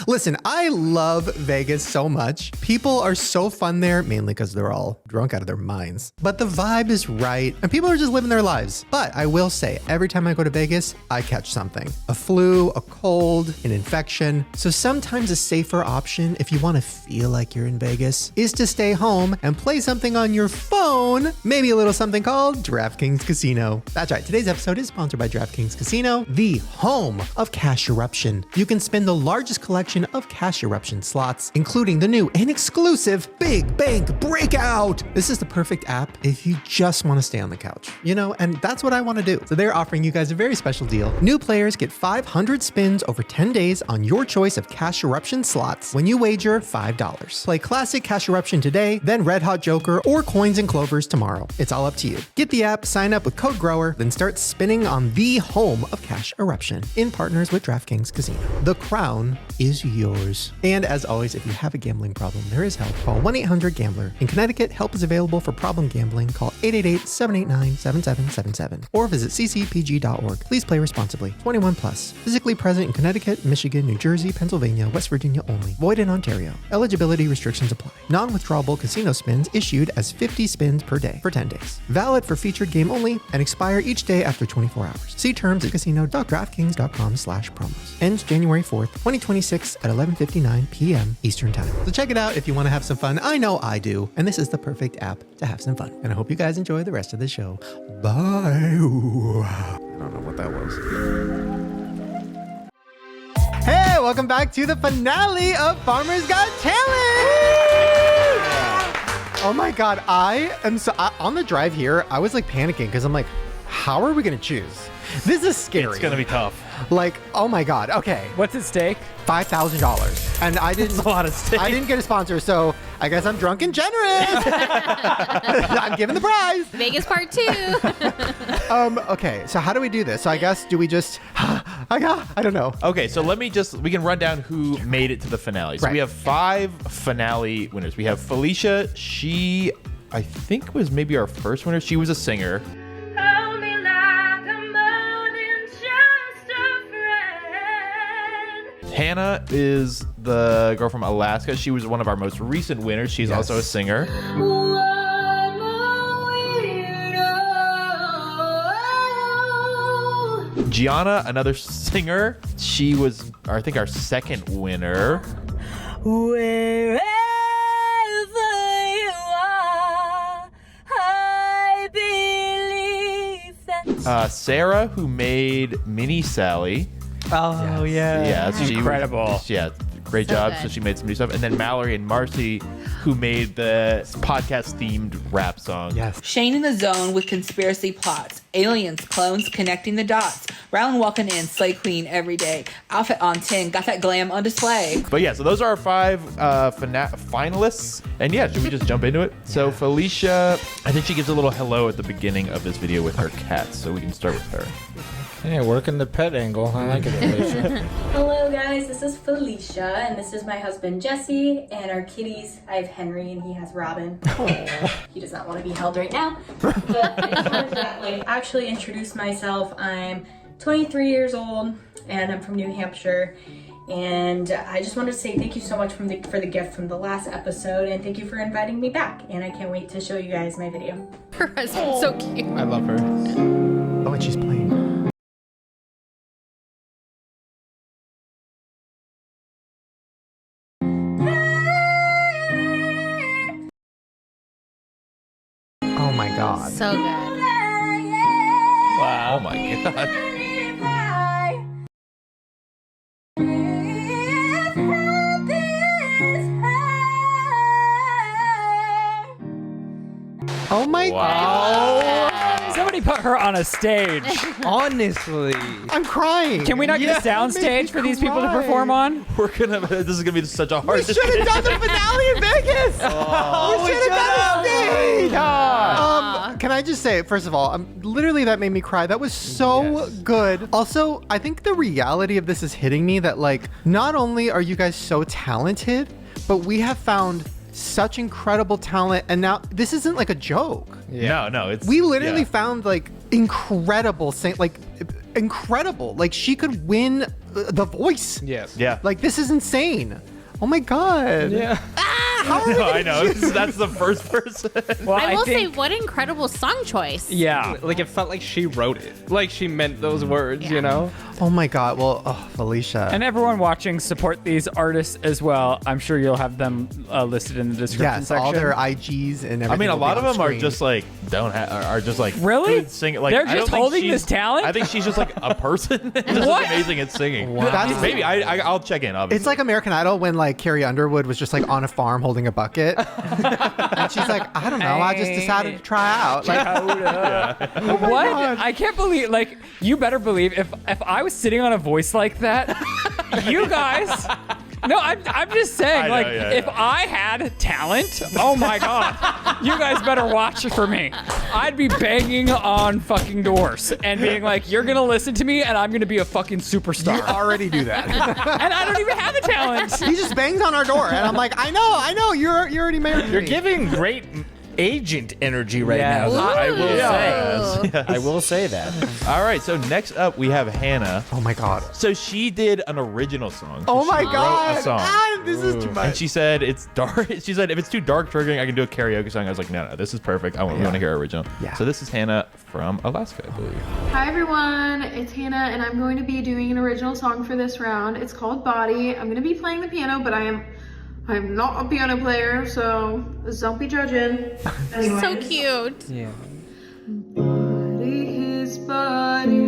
Speaker 1: Listen, I love Vegas so much. People are so fun there, mainly because they're all drunk out of their minds. But the vibe is right, and people are just living their lives. But I will say, every time I go to Vegas, I catch something. A flu, a cold, an infection. So sometimes a safer option, if you want to feel like you're in Vegas, is to stay home and play something on your phone. Maybe a little something called DraftKings Casino. That's right, today's episode is sponsored by DraftKings Casino, the home of Cash Eruption. You can spin the largest collection of Cash Eruption slots, including the new and exclusive Big Bank Breakout. This is the perfect app if you just want to stay on the couch, and that's what I want to do. So they're offering you guys a very special deal. New players get 500 spins over 10 days on your choice of Cash Eruption slots when you wager $5. Play classic Cash Eruption today, then Red Hot Joker or Coins and Clovers tomorrow. It's all up to you. Get the app, sign up with code GROWER, then start spinning on the home of Cash Eruption in partners with DraftKings Casino. The crown is yours. And as always, if you have a gambling problem, there is help. Call 1-800-GAMBLER. In Connecticut, help is available for problem gambling. Call 888-789-7777 or visit ccpg.org. Please play responsibly. 21 plus. Physically present in Connecticut, Michigan, New Jersey, Pennsylvania, West Virginia only. Void in Ontario. Eligibility restrictions apply. Non-withdrawable casino spins issued as 50 spins per day for 10 days. Valid for featured game only and expire each day after 24 hours. See terms at casino.draftkings.com/promos. Ends January 4th, 2026 at 11:59 p.m. Eastern Time. So check it out if you want to have some fun. I know I do. And this is the perfect app to have some fun. And I hope you guys enjoy the rest of the show. Bye. I don't know what that was. Hey, welcome back to the finale of Farmer's Got Talent. Oh my God, on the drive here, I was like panicking because I'm like, how are we going to choose? This is scary.
Speaker 6: It's going to be tough.
Speaker 1: Like, oh my God. Okay.
Speaker 4: What's at stake?
Speaker 1: $5,000. And I didn't.
Speaker 6: That's a lot of stake.
Speaker 1: I didn't get a sponsor, so I guess I'm drunk and generous. I'm giving the prize.
Speaker 3: Vegas part 2.
Speaker 1: Okay, so how do we do this? So I guess, do we just, I don't know.
Speaker 6: Okay, so we can run down who made it to the finale. So
Speaker 1: Right.
Speaker 6: we have 5 finale winners. We have Felicia. She, I think, was maybe our first winner. She was a singer. Hannah is the girl from Alaska. She was one of our most recent winners. She's also a singer. Gianna, another singer. She was, I think, our second winner.
Speaker 7: Wherever you are, I believe that.
Speaker 6: Sarah, who made Mini Sally.
Speaker 5: Oh,
Speaker 6: Yeah,
Speaker 4: That's incredible.
Speaker 6: Great
Speaker 3: So
Speaker 6: job.
Speaker 3: good.
Speaker 6: So she made some new stuff. And then Mallory and Marcy, who made the podcast-themed rap song.
Speaker 1: Yes.
Speaker 7: Shane in the zone with conspiracy plots. Aliens, clones, connecting the dots. Ryland walking in, slay queen every day. Outfit on 10, got that glam on display.
Speaker 6: But yeah, so those are our 5 finalists. And yeah, should we just jump into it? So Felicia, I think she gives a little hello at the beginning of this video with her cats. So we can start with her.
Speaker 2: Hey, working the pet angle. I like it, Alicia.
Speaker 8: Hello guys, this is Felicia and this is my husband Jesse and our kitties. I have Henry and he has Robin. He does not want to be held right now. But I just wanted to actually introduce myself. I'm 23 years old and I'm from New Hampshire. And I just wanted to say thank you so much for the gift from the last episode and thank you for inviting me back. And I can't wait to show you guys my video.
Speaker 3: Her husband's so cute.
Speaker 5: I love her.
Speaker 1: Oh, and she's playing. Oh my God.
Speaker 3: So good.
Speaker 6: Wow. Oh my God.
Speaker 1: Oh my
Speaker 6: Wow.
Speaker 4: Somebody put her on a stage.
Speaker 5: Honestly.
Speaker 1: I'm crying.
Speaker 4: Can we not get a sound
Speaker 1: It made me
Speaker 4: stage for these people to
Speaker 1: cry.
Speaker 4: perform on?
Speaker 6: This is gonna be such a hard
Speaker 1: We should have done the finale in Vegas. We should have done a stage. Can I just say, first of all, literally that made me cry. That was so good. Also, I think the reality of this is hitting me that like, not only are you guys so talented, but we have found such incredible talent. And now this isn't like a joke.
Speaker 6: No, it's
Speaker 1: We literally found like incredible incredible. Like, she could win The Voice.
Speaker 5: Yes.
Speaker 2: Yeah.
Speaker 1: Like, this is insane. Oh my God.
Speaker 5: Yeah.
Speaker 1: How are we
Speaker 6: I
Speaker 1: gonna
Speaker 6: know.
Speaker 1: choose-
Speaker 6: That's the first person.
Speaker 4: Well,
Speaker 3: I will say,
Speaker 4: think,
Speaker 3: what incredible song choice.
Speaker 4: yeah.
Speaker 5: Like it felt like she wrote it. Like she meant those words, you know?
Speaker 1: Oh my God. Well, Felicia.
Speaker 4: And everyone watching, support these artists as well. I'm sure you'll have them listed in the description
Speaker 1: yes,
Speaker 4: section.
Speaker 1: all their IGs and everything.
Speaker 6: I mean, a
Speaker 1: will be
Speaker 6: lot of
Speaker 1: on
Speaker 6: them are
Speaker 1: screen.
Speaker 6: just like are just like
Speaker 4: Really?
Speaker 6: good singing. Like
Speaker 4: They're
Speaker 6: I don't
Speaker 4: just
Speaker 6: think
Speaker 4: holding
Speaker 6: she's-
Speaker 4: this talent?
Speaker 6: I think she's just like a person. Just
Speaker 4: What?
Speaker 6: amazing at singing.
Speaker 1: That's-
Speaker 6: Maybe I'll check in. Obviously.
Speaker 1: It's like American Idol when like Carrie Underwood was just like on a farm holding a bucket, and she's like, I don't know, I just decided to try out. Like,
Speaker 4: What? I can't believe, like, you better believe if I was sitting on a voice like that, you guys. No, I'm just saying,
Speaker 6: I know,
Speaker 4: like,
Speaker 6: yeah,
Speaker 4: if
Speaker 6: yeah.
Speaker 4: I had talent, oh my God, you guys better watch for me. I'd be banging on fucking doors and being like, you're gonna listen to me and I'm gonna be a fucking
Speaker 1: you
Speaker 4: superstar.
Speaker 1: already do that.
Speaker 4: And I don't even have the talent.
Speaker 1: He just bangs on our door, and I'm like, I know, you're already married. to
Speaker 2: You're
Speaker 1: me.
Speaker 2: giving great agent energy right
Speaker 5: Yes.
Speaker 2: now. I will
Speaker 3: Ooh.
Speaker 2: say. I will say that.
Speaker 6: All right. So next up we have Hannah.
Speaker 1: Oh my God.
Speaker 6: So she did an original song.
Speaker 1: Oh my
Speaker 6: She wrote
Speaker 1: God.
Speaker 6: a song.
Speaker 1: This is too
Speaker 6: And
Speaker 1: much.
Speaker 6: she said it's dark. She said if it's too dark triggering, I can do a karaoke song. I was like, no, this is perfect. We want to hear our original.
Speaker 1: Yeah.
Speaker 6: So this is Hannah from Alaska, I believe.
Speaker 9: Hi everyone, it's Hannah and I'm going to be doing an original song for this round. It's called Body. I'm going to be playing the piano, but I'm not a piano player, so don't be judging. Anyway.
Speaker 3: So cute.
Speaker 5: Yeah.
Speaker 9: Body, his body,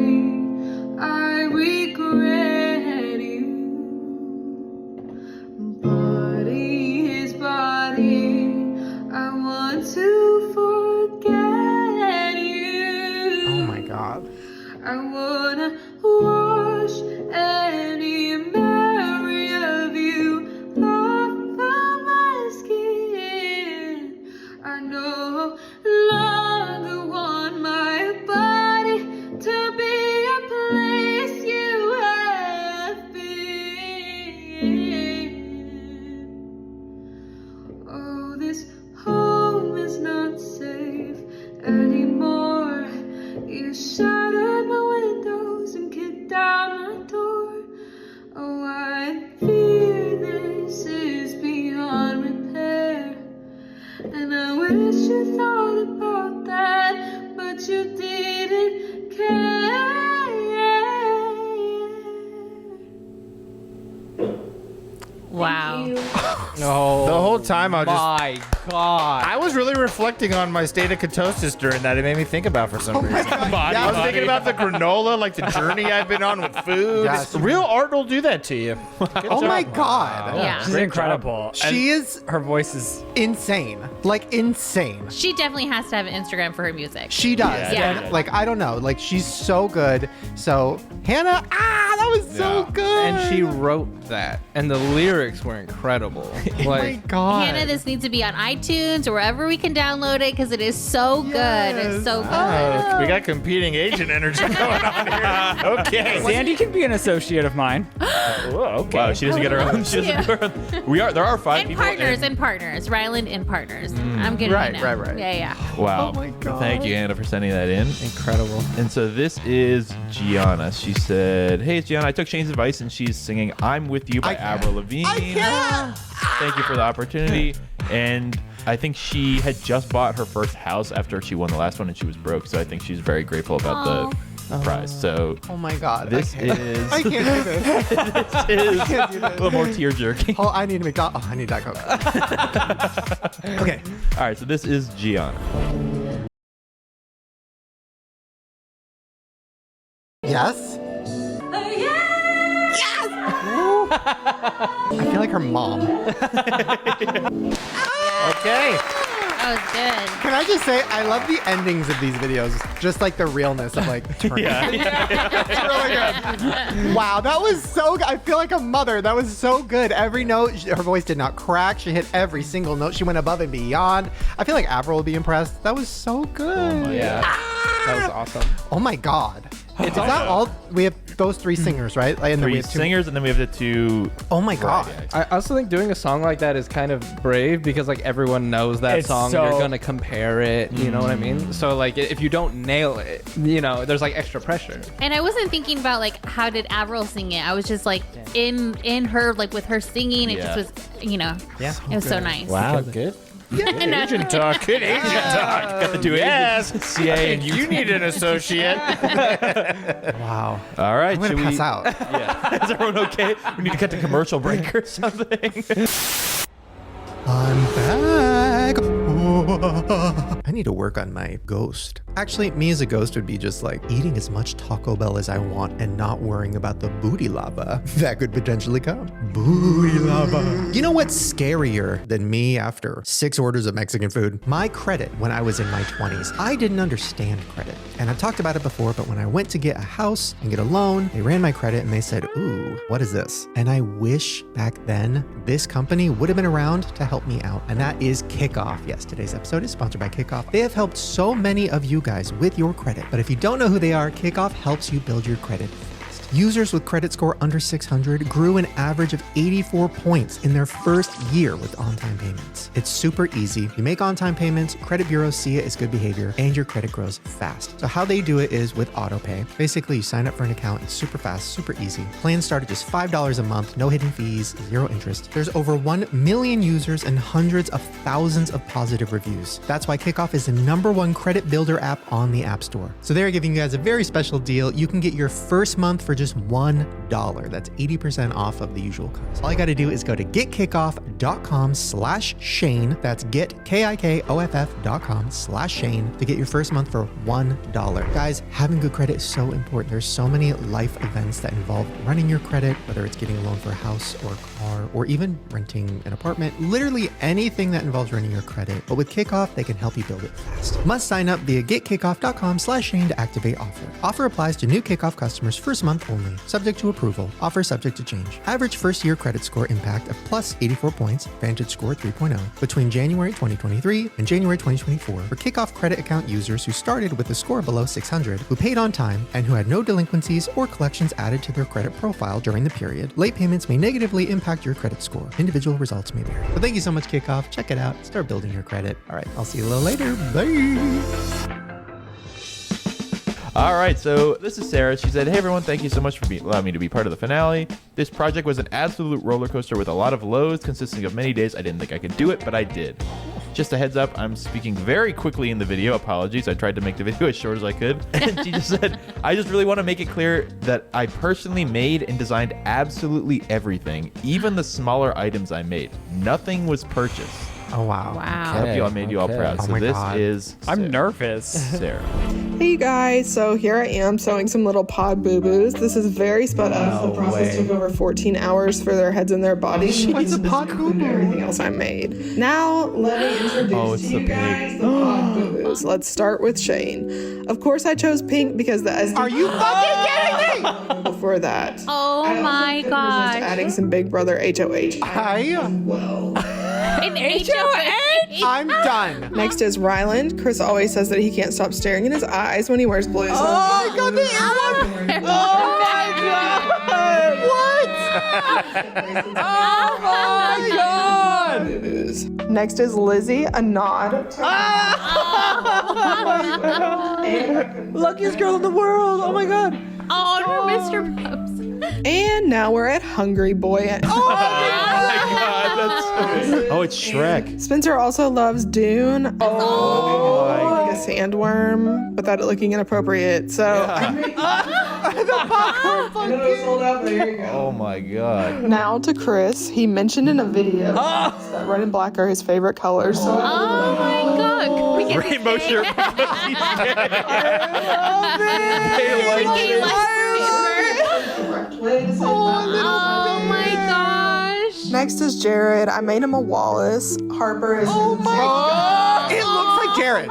Speaker 9: I regret you. Body, his body, I want to forget you.
Speaker 1: Oh my God.
Speaker 9: I wanna wash any memory of you off of my skin. I no longer want my body to be a place you have been. Oh, this home is not safe anymore. You shattered my windows and kicked down my door. Oh, I fear this is beyond repair. And I wish you thought about that, but you didn't care.
Speaker 3: Wow.
Speaker 5: No.
Speaker 2: The whole time I was just
Speaker 5: My God.
Speaker 2: I was really reflecting on my state of ketosis during that. It made me think about for some reason.
Speaker 1: Yeah,
Speaker 2: I was thinking about the granola, like the journey I've been on with food.
Speaker 1: Yes.
Speaker 2: Real art will do that to you.
Speaker 1: Oh my God.
Speaker 3: Yeah.
Speaker 4: She's incredible.
Speaker 1: She is
Speaker 4: Her voice is.
Speaker 1: insane. Like, insane.
Speaker 3: She definitely has to have an Instagram for her music.
Speaker 1: She does.
Speaker 3: Yeah.
Speaker 1: And, like, I don't know. Like, she's so good. So, Hannah, that was so good.
Speaker 5: And she wrote that. And the lyrics were incredible.
Speaker 1: Oh my
Speaker 5: Like,
Speaker 1: God.
Speaker 3: Hannah, this needs to be on iTunes or wherever we can download it because it is so good. It's so good.
Speaker 2: Oh, we got competing agent energy going on here. Okay.
Speaker 4: Sandy can be an associate of mine.
Speaker 2: Whoa, okay.
Speaker 6: Wow, she doesn't get her own. She doesn't get her own. There are 5
Speaker 3: And
Speaker 6: people.
Speaker 3: partners. Ryland and partners. I'm getting
Speaker 1: Right,
Speaker 3: it now.
Speaker 1: right.
Speaker 3: Yeah.
Speaker 6: Wow.
Speaker 1: Oh my God.
Speaker 6: Thank you, Hannah, for sending that in.
Speaker 5: incredible.
Speaker 6: And so this is Gianna. She said, hey, it's Gianna. I took Shane's advice and she's singing I'm With You by Avril Lavigne. Thank you for the opportunity. And I think she had just bought her first house after she won the last one and she was broke. So I think she's very grateful about the prize. So
Speaker 1: Oh my God.
Speaker 6: this
Speaker 1: I can't.
Speaker 6: is
Speaker 1: I can't do this.
Speaker 6: this is
Speaker 1: can't do
Speaker 6: a
Speaker 1: this.
Speaker 6: little more tear jerking.
Speaker 1: Oh, I need to make I need Diet Coke. Okay.
Speaker 6: All right, so this is Gianna.
Speaker 1: Yes. I feel like her mom.
Speaker 2: Okay.
Speaker 3: That was good.
Speaker 1: Can I just say, I love the endings of these videos. Just like the realness of like turning. It's really good. Wow, that was so good. I feel like a mother. That was so good. Every note, her voice did not crack. She hit every single note. She went above and beyond. I feel like Avril will be impressed. That was so good.
Speaker 5: Yeah. That was awesome.
Speaker 1: Oh my God. It's not all. We have those 3 singers, right? And then we
Speaker 6: Three
Speaker 1: have 2
Speaker 6: singers, and then we have the 2.
Speaker 1: Oh my god!
Speaker 5: I also think doing a song like that is kind of brave because like everyone knows that song. You're gonna compare it. You know what I mean? So like if you don't nail it, there's like extra pressure.
Speaker 3: And I wasn't thinking about like how did Avril sing it. I was just like in her like with her singing. It just was it was so nice.
Speaker 2: Wow, good.
Speaker 3: Asian
Speaker 2: talk. Good Asian talk.
Speaker 6: Got the 2 A's. CA and
Speaker 2: You need an associate.
Speaker 1: Wow.
Speaker 6: All right.
Speaker 1: I'm gonna
Speaker 6: should
Speaker 1: pass
Speaker 6: we,
Speaker 1: out.
Speaker 6: Yeah. Is everyone okay? We need to cut to commercial break or something.
Speaker 1: I'm back. I need to work on my ghost. Actually, me as a ghost would be just like eating as much Taco Bell as I want and not worrying about the booty lava that could potentially come. Booty lava. You know what's scarier than me after 6 orders of Mexican food? My credit when I was in my 20s. I didn't understand credit. And I've talked about it before, but when I went to get a house and get a loan, they ran my credit and they said, ooh, what is this? And I wish back then this company would have been around to help me out. And that is KIKOFF. Yes, today's episode is sponsored by KIKOFF. They have helped so many of you guys with your credit. But if you don't know who they are, KIKOFF helps you build your credit fast. Users with credit score under 600 grew an average of 84 points in their first year with on-time payments. It's super easy. You make on-time payments, credit bureaus see it as good behavior, and your credit grows fast. So how they do it is with autopay. Basically, you sign up for an account. It's super fast, super easy. Plans start at just $5 a month, no hidden fees, 0 interest. There's over 1 million users and hundreds of thousands of positive reviews. That's why KIKOFF is the #1 credit builder app on the App Store. So they're giving you guys a very special deal. You can get your first month for just $1. That's 80% off of the usual cost. All you got to do is go to getkikoff.com/Shane. That's getkikoff.com/Shane to get your first month for $1. Guys, having good credit is so important. There's so many life events that involve running your credit, whether it's getting a loan for a house or a car, or even renting an apartment, literally anything that involves running your credit. But with KIKOFF, they can help you build it fast. Must sign up via getkikoff.com/Shane to activate offer. Offer applies to new KIKOFF customers first month only. Subject to approval. Offer subject to change. Average first year credit score impact of plus 84 points. Vantage score 3.0 between January 2023 and January 2024 for KIKOFF credit account users who started with a score below 600, who paid on time, and who had no delinquencies or collections added to their credit profile during the period. Late payments may negatively impact your credit score. Individual results may vary. So thank you so much, KIKOFF. Check it out. Start building your credit. All right, I'll see you a little later. Bye.
Speaker 6: All right, so this is Sarah. She said, hey, everyone, thank you so much for allowing me to be part of the finale. This project was an absolute roller coaster with a lot of lows consisting of many days I didn't think I could do it, but I did. Just a heads up, I'm speaking very quickly in the video. Apologies. I tried to make the video as short as I could. And she just said, I just really want to make it clear that I personally made and designed absolutely everything, even the smaller items I made. Nothing was purchased.
Speaker 1: Oh, wow.
Speaker 3: Wow.
Speaker 6: I hope y'all made you all proud.
Speaker 1: Oh
Speaker 6: So
Speaker 1: my
Speaker 6: this
Speaker 1: God.
Speaker 6: is
Speaker 4: I'm
Speaker 6: Sarah.
Speaker 4: nervous.
Speaker 6: Sarah.
Speaker 10: Hey you guys, so here I am sewing some little pod boo-boos. This is very sped up. The process took over 14 hours for their heads and their bodies.
Speaker 1: What's a pod boo-boo?
Speaker 10: Everything else I made. Now let me introduce to you guys the pod boo-boos. Let's start with Shane. Of course I chose pink because the SD.
Speaker 1: Are you fucking kidding me?
Speaker 10: Before that.
Speaker 3: Oh my gosh.
Speaker 10: Adding some Big Brother HOH.
Speaker 3: An HOH?
Speaker 1: I'm done.
Speaker 10: Next is Ryland. Chris always says that he can't stop staring in his eyes when he wears blues.
Speaker 1: Oh, I got the Adam. Oh my God. What? Oh my God.
Speaker 10: Next is Lizzie, a nod.
Speaker 1: Luckiest girl in the world. Oh my God.
Speaker 3: Oh, no, Mr. Pups.
Speaker 10: And now we're at Hungry Boy.
Speaker 6: Oh, it's Shrek.
Speaker 10: Spencer also loves Dune. Oh, like a sandworm without it looking inappropriate. So I made
Speaker 1: The popcorn fucking.
Speaker 10: sold out. There you go.
Speaker 6: Oh my God.
Speaker 10: Now to Chris. He mentioned in a video that red and black are his favorite colors. So
Speaker 3: Oh my God. Because he's
Speaker 6: Rainbow
Speaker 3: gay.
Speaker 6: shirt.
Speaker 3: Oh my gosh.
Speaker 10: next is Jerid. I made him a Wallace. Harper is.
Speaker 1: Oh my God. It looks like Jared.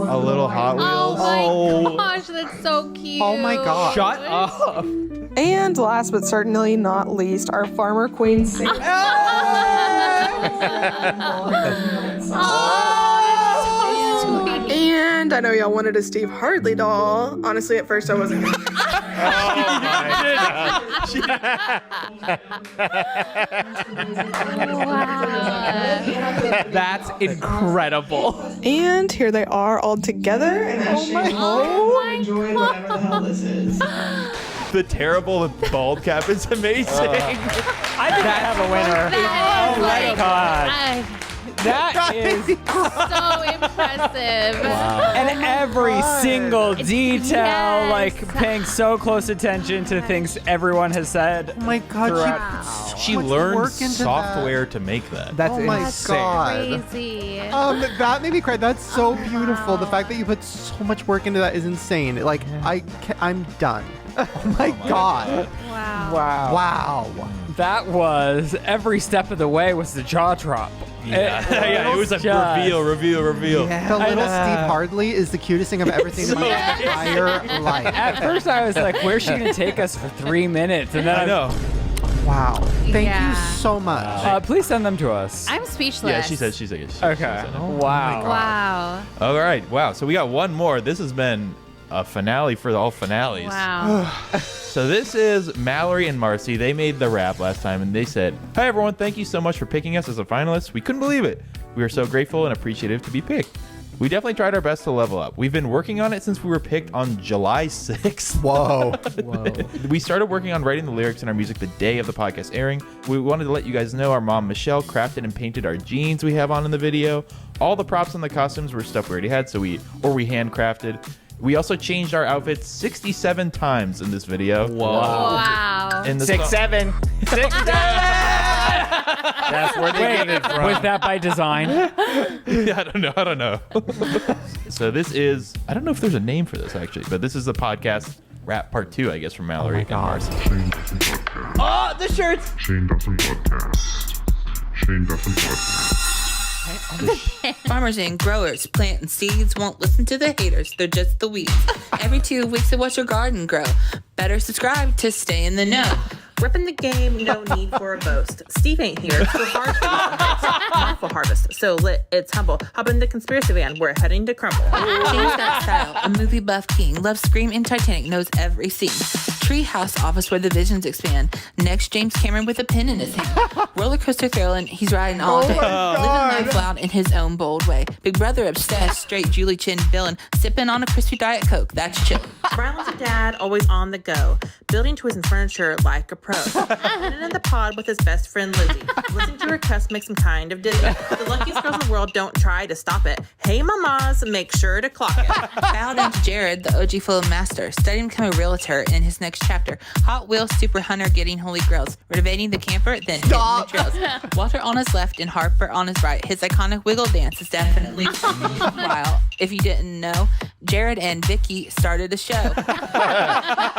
Speaker 6: A little Hot Wheels.
Speaker 3: Oh my gosh, that's so cute.
Speaker 1: Oh my God.
Speaker 5: Shut up.
Speaker 10: And last but certainly not least, our farmer queen.
Speaker 3: Oh, so sweet.
Speaker 10: And I know y'all wanted a Steve Hardley doll. Honestly, at first I wasn't gonna.
Speaker 5: That's incredible.
Speaker 10: And here they are all together. And I hope you enjoy whatever the hell this is.
Speaker 6: The terrible bald cap is amazing.
Speaker 4: I think I have a winner.
Speaker 3: That is
Speaker 4: my God. That is
Speaker 3: so impressive.
Speaker 4: Wow. And every single detail,
Speaker 3: Yes.
Speaker 4: like paying so close attention to things everyone has said.
Speaker 1: Oh my God,
Speaker 3: Wow.
Speaker 6: She
Speaker 1: much
Speaker 6: learned
Speaker 1: work into
Speaker 6: software to make that.
Speaker 5: That's
Speaker 1: Oh my
Speaker 5: insane.
Speaker 1: God.
Speaker 3: Crazy.
Speaker 1: That made me cry. That's so beautiful. The fact that you put so much work into that is insane. Like, I'm done. Oh my God.
Speaker 3: Wow.
Speaker 1: Wow.
Speaker 4: That was every step of the way was the jaw drop.
Speaker 6: Yeah, it was a
Speaker 4: just-
Speaker 6: reveal.
Speaker 1: The little Steve Hardley is the cutest thing I've ever seen in my entire life.
Speaker 4: At first, I was like, "Where's she gonna take us for 3 minutes?" And then
Speaker 6: I know.
Speaker 1: Wow. Thank
Speaker 3: Yeah.
Speaker 1: you so much.
Speaker 4: Please send them to us.
Speaker 3: I'm speechless.
Speaker 6: Yeah, she said she's like.
Speaker 4: Okay. Wow.
Speaker 3: Wow.
Speaker 6: All right. Wow. So we got one more. This has been a finale for all finales.
Speaker 3: Wow.
Speaker 6: So this is Mallory and Marcy. They made the rap last time, and they said, "Hi everyone, thank you so much for picking us as a finalist. We couldn't believe it. We are so grateful and appreciative to be picked. We definitely tried our best to level up. We've been working on it since we were picked on July 6th.
Speaker 1: Whoa.
Speaker 6: We started working on writing the lyrics and our music the day of the podcast airing. We wanted to let you guys know our mom, Michelle, crafted and painted our jeans we have on in the video. All the props and the costumes were stuff we already had, so we handcrafted. We also changed our outfits 67 times in this video.
Speaker 3: Wow.
Speaker 6: In the
Speaker 2: 6, 7. 6, 7. That's where they get it from.
Speaker 4: Was that by design?
Speaker 6: Yeah, I don't know. So this is, I don't know if there's a name for this actually, but this is the podcast rap part 2, I guess, from Mallory and Marcy.
Speaker 5: Oh, the shirts.
Speaker 11: Shane Dawson Podcast. Shane Dawson Podcast.
Speaker 7: Farmers and growers planting seeds won't listen to the haters. They're just the weeds. Every 2 weeks to watch your garden grow. Better subscribe to stay in the know.
Speaker 12: Ripping the game, no need for a boast. Steve ain't here, so hard for harvest. So lit, it's humble. Hop in the conspiracy van, we're heading to crumble.
Speaker 7: Change that style. A movie buff king. Loves Scream and Titanic. Knows every scene. Treehouse office where the visions expand. Next James Cameron with a pen in his hand. Roller coaster thrilling. He's riding all day. Living life loud in his own bold way. Big brother obsessed. Straight Julie Chin villain. Sipping on a crispy Diet Coke. That's chill.
Speaker 12: Ryland's a dad, always on the go. Building toys and furniture like a pro. Sitting in the pod with his best friend Lizzie. Listening to her cuss makes him kind of dizzy. The luckiest girls in the world don't try to stop it. Hey mamas, make sure to clock it.
Speaker 7: Bow down to Jerid, the OG full master. Studying to become a realtor in his next chapter. Hot Wheels super hunter getting holy grails. Renovating the camper, then hitting the trails. Walter on his left and Harper on his right. His iconic wiggle dance is definitely wild. If you didn't know, Jerid and Vicky started a show.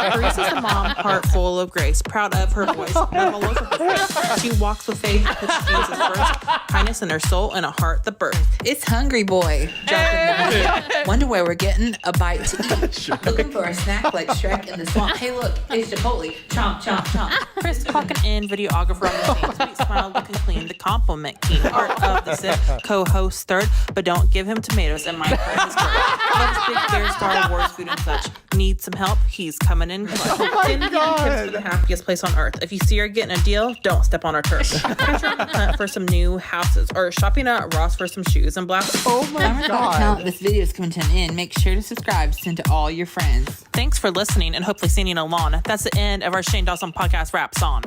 Speaker 12: Teresa's the mom, heart full of grace. Proud of her voice, love all over her face. She walks with faith, puts Jesus first. Kindness in her soul and a heart that bursts.
Speaker 7: It's Hungry Boy. Wonder where we're getting a bite to eat. Looking for a snack like Shrek in the swamp. Hey look, it's Chipotle. Chomp, chomp, chomp.
Speaker 12: Chris clocking in, videographer on the scene. Sweet smile looking clean, the compliment king. Art of the sip, co-host third. But don't give him tomatoes and my friend is good. Loves Big Bear, Star Wars, food and such. Need some help? He's coming in clutch.
Speaker 1: Oh
Speaker 12: Denny tips for the happiest place on earth. If you see her getting a deal, don't step on her turf. Picture on the hunt for some new houses or shopping at Ross for some shoes and blouses.
Speaker 1: Oh my God.
Speaker 7: This video is coming to an end. Make sure to subscribe. Send to all your friends.
Speaker 12: Thanks for listening and hopefully singing along. That's the end of our Shane Dawson podcast rap song.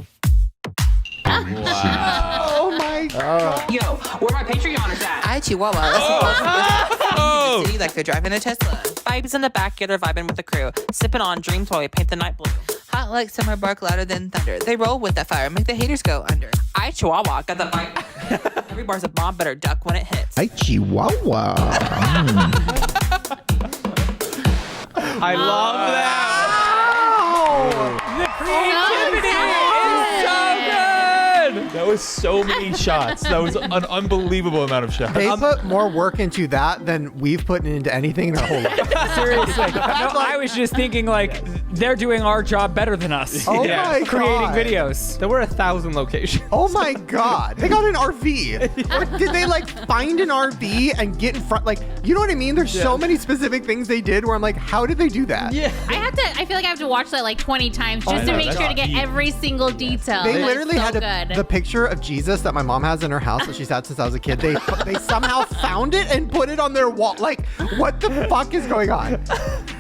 Speaker 1: Oh my God.
Speaker 12: Yo, where my Patreoners at?
Speaker 7: Hi, Chihuahua.
Speaker 6: Oh.
Speaker 7: City like they're driving a Tesla.
Speaker 12: Vibes in the backyard, they're vibing with the crew. Sipping on dreams while we paint the night blue.
Speaker 7: Hot like summer, bark louder than thunder. They roll with that fire, make the haters go under.
Speaker 12: I Chihuahua got that vibe. Every bar's a bomb, better duck when it hits.
Speaker 1: Hi, Chihuahua.
Speaker 5: I love that.
Speaker 4: The creativity is so good.
Speaker 6: That That was so many shots. That was an unbelievable amount of shots.
Speaker 1: They put more work into that than we've put into anything in our whole life.
Speaker 4: Seriously. No, I was just thinking like they're doing our job better than us.
Speaker 1: Oh my
Speaker 4: Creating
Speaker 1: God.
Speaker 4: videos.
Speaker 5: There were 1,000 locations.
Speaker 1: Oh my God. They got an RV. Or did they like find an RV and get in front? Like, you know what I mean? There's so many specific things they did where I'm like, how did they do that?
Speaker 5: Yeah.
Speaker 3: I feel like I have to watch that like 20 times just to make sure to get every single detail.
Speaker 1: They
Speaker 3: That's
Speaker 1: literally
Speaker 3: so
Speaker 1: had
Speaker 3: good.
Speaker 1: the picture of Jesus that my mom has in her house that she's had since I was a kid. They somehow found it and put it on their wall. Like, what the fuck is going on?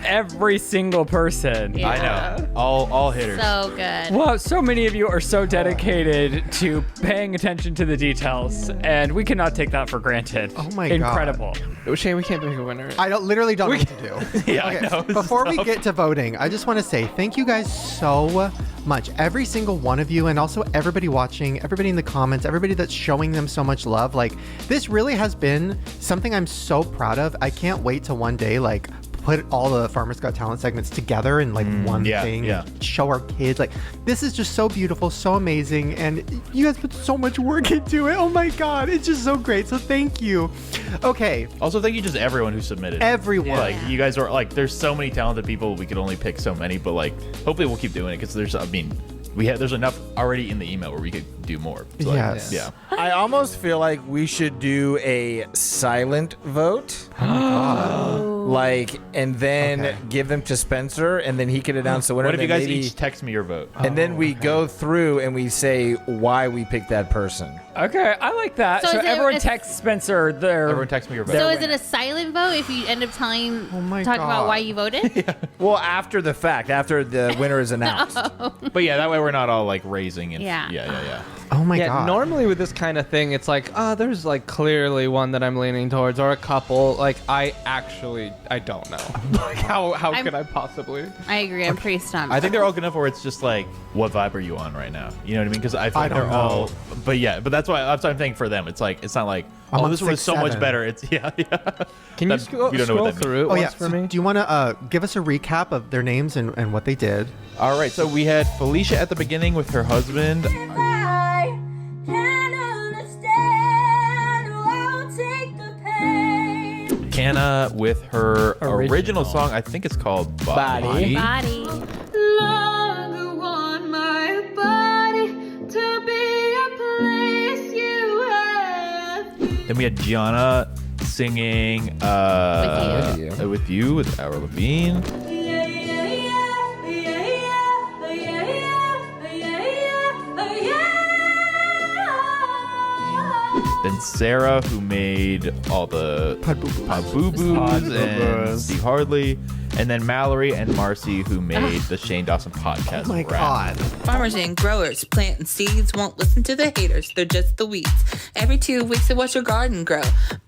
Speaker 4: Every single person.
Speaker 3: Yeah.
Speaker 6: I know. All hitters.
Speaker 3: So good.
Speaker 4: Well, so many of you are so dedicated to paying attention to the details, and we cannot take that for granted.
Speaker 1: Oh my
Speaker 4: Incredible.
Speaker 1: God.
Speaker 5: Shane, we can't pick a winner.
Speaker 1: I literally don't know what to do.
Speaker 6: Yeah, I know.
Speaker 1: Before we get to voting, I just want to say thank you guys so much. Every single one of you, and also everybody watching, everybody in the comments, everybody that's showing them so much love. Like, this really has been something I'm so proud of. I can't wait to one day, like, put all the Farmer's Got Talent segments together in like one thing and show our kids. Like, this is just so beautiful, so amazing, and you guys put so much work into it. Oh my God, it's just so great. So thank you. Okay.
Speaker 6: Also, thank you just everyone who submitted.
Speaker 1: Everyone.
Speaker 6: Like, you guys are like, there's so many talented people. We could only pick so many, but like, hopefully we'll keep doing it because there's enough already in the email where we could do more. So,
Speaker 1: Yes.
Speaker 6: Yeah.
Speaker 2: I almost feel like we should do a silent vote.
Speaker 1: Oh my God.
Speaker 2: Like, and then give them to Spencer, and then he can announce the winner.
Speaker 6: What if you
Speaker 2: then
Speaker 6: guys
Speaker 2: maybe-
Speaker 6: each text me your vote?
Speaker 2: And then we go through and we say why we picked that person.
Speaker 4: Okay, I like that.
Speaker 3: So
Speaker 4: So,
Speaker 3: is it
Speaker 4: everyone
Speaker 3: a-
Speaker 4: text Spencer their.
Speaker 6: Everyone text me your vote.
Speaker 3: So is it a silent vote if you end up talking about why you voted?
Speaker 2: Well, after the fact, after the winner is announced.
Speaker 6: But yeah, that way we're not all like raising and
Speaker 3: Yeah.
Speaker 6: yeah.
Speaker 1: Oh my
Speaker 5: Yeah,
Speaker 1: God.
Speaker 5: normally with this kind of thing, it's like, there's like clearly one that I'm leaning towards, or a couple. Like, I don't know. Like, how could I possibly?
Speaker 3: I agree. I'm pretty stumped.
Speaker 6: I think they're all good enough where it's just like, what vibe are you on right now? You know what I mean? Because I feel like
Speaker 1: don't
Speaker 6: they're
Speaker 1: know.
Speaker 6: all. But yeah, but that's what I'm thinking for them. It's like, it's not like,
Speaker 1: I'm on
Speaker 6: this one is so
Speaker 1: 6-7.
Speaker 6: much better. It's yeah.
Speaker 5: Can you
Speaker 6: That-
Speaker 5: scroll
Speaker 6: we don't know what that means.
Speaker 5: through it
Speaker 1: Oh
Speaker 5: once
Speaker 1: yeah.
Speaker 5: for
Speaker 1: So
Speaker 5: me?
Speaker 1: do you want to give us a recap of their names and what they did?
Speaker 6: All right, so we had Felicia at the beginning with her husband. Canna with her original song. I think it's called Body.
Speaker 3: Body.
Speaker 9: Longer want my body to be a place you have.
Speaker 6: Then we had Gianna singing With You with Our Levine. Then Sarah, who made all the Pod Boo Boos and Steve Hardley. And then Mallory and Marcy, who made the Shane Dawson podcast.
Speaker 1: Oh my
Speaker 6: rap.
Speaker 1: God.
Speaker 7: Farmers and growers planting seeds won't listen to the haters. They're just the weeds. Every 2 weeks to watch your garden grow.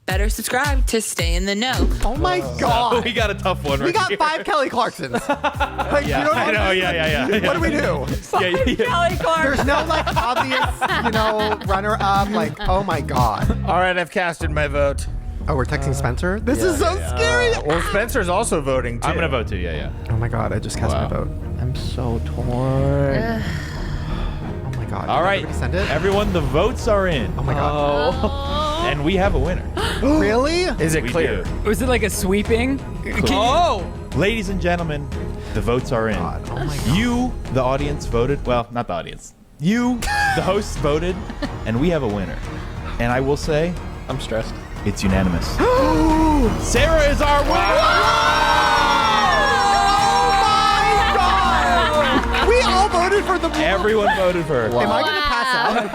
Speaker 7: Better subscribe to stay in the know.
Speaker 1: Oh my God.
Speaker 6: We got a tough one.
Speaker 1: We
Speaker 6: right
Speaker 1: got
Speaker 6: here.
Speaker 1: 5 Kelly Clarksons. Like,
Speaker 6: Yeah,
Speaker 1: you know what
Speaker 6: I know.
Speaker 1: mean?
Speaker 6: Yeah.
Speaker 1: What do we do?
Speaker 4: Kelly Clark.
Speaker 1: There's no like obvious, runner up. Like, oh my God.
Speaker 2: All right, I've casted my vote.
Speaker 1: Oh, we're texting Spencer? This is so scary.
Speaker 2: Well, Spencer's also voting too.
Speaker 6: I'm gonna vote too. Yeah.
Speaker 1: Oh my God, I just cast my vote.
Speaker 5: I'm so torn.
Speaker 1: Oh my God.
Speaker 6: All
Speaker 1: Did
Speaker 6: right,
Speaker 1: everybody send it?
Speaker 6: everyone, the votes are in.
Speaker 1: Oh my God.
Speaker 6: And we have a winner.
Speaker 1: Really?
Speaker 2: Is it
Speaker 6: We
Speaker 2: clear?
Speaker 6: do.
Speaker 4: Was it like a sweeping?
Speaker 6: Ladies and gentlemen, the votes are in.
Speaker 1: God. Oh my God.
Speaker 6: You, the audience, voted. Well, not the audience. You, the hosts, voted, and we have a winner. And I will say,
Speaker 5: I'm stressed.
Speaker 6: it's unanimous. Sarah is our winner.
Speaker 1: We all voted for the
Speaker 6: Everyone voted for her.
Speaker 1: Am I going to pass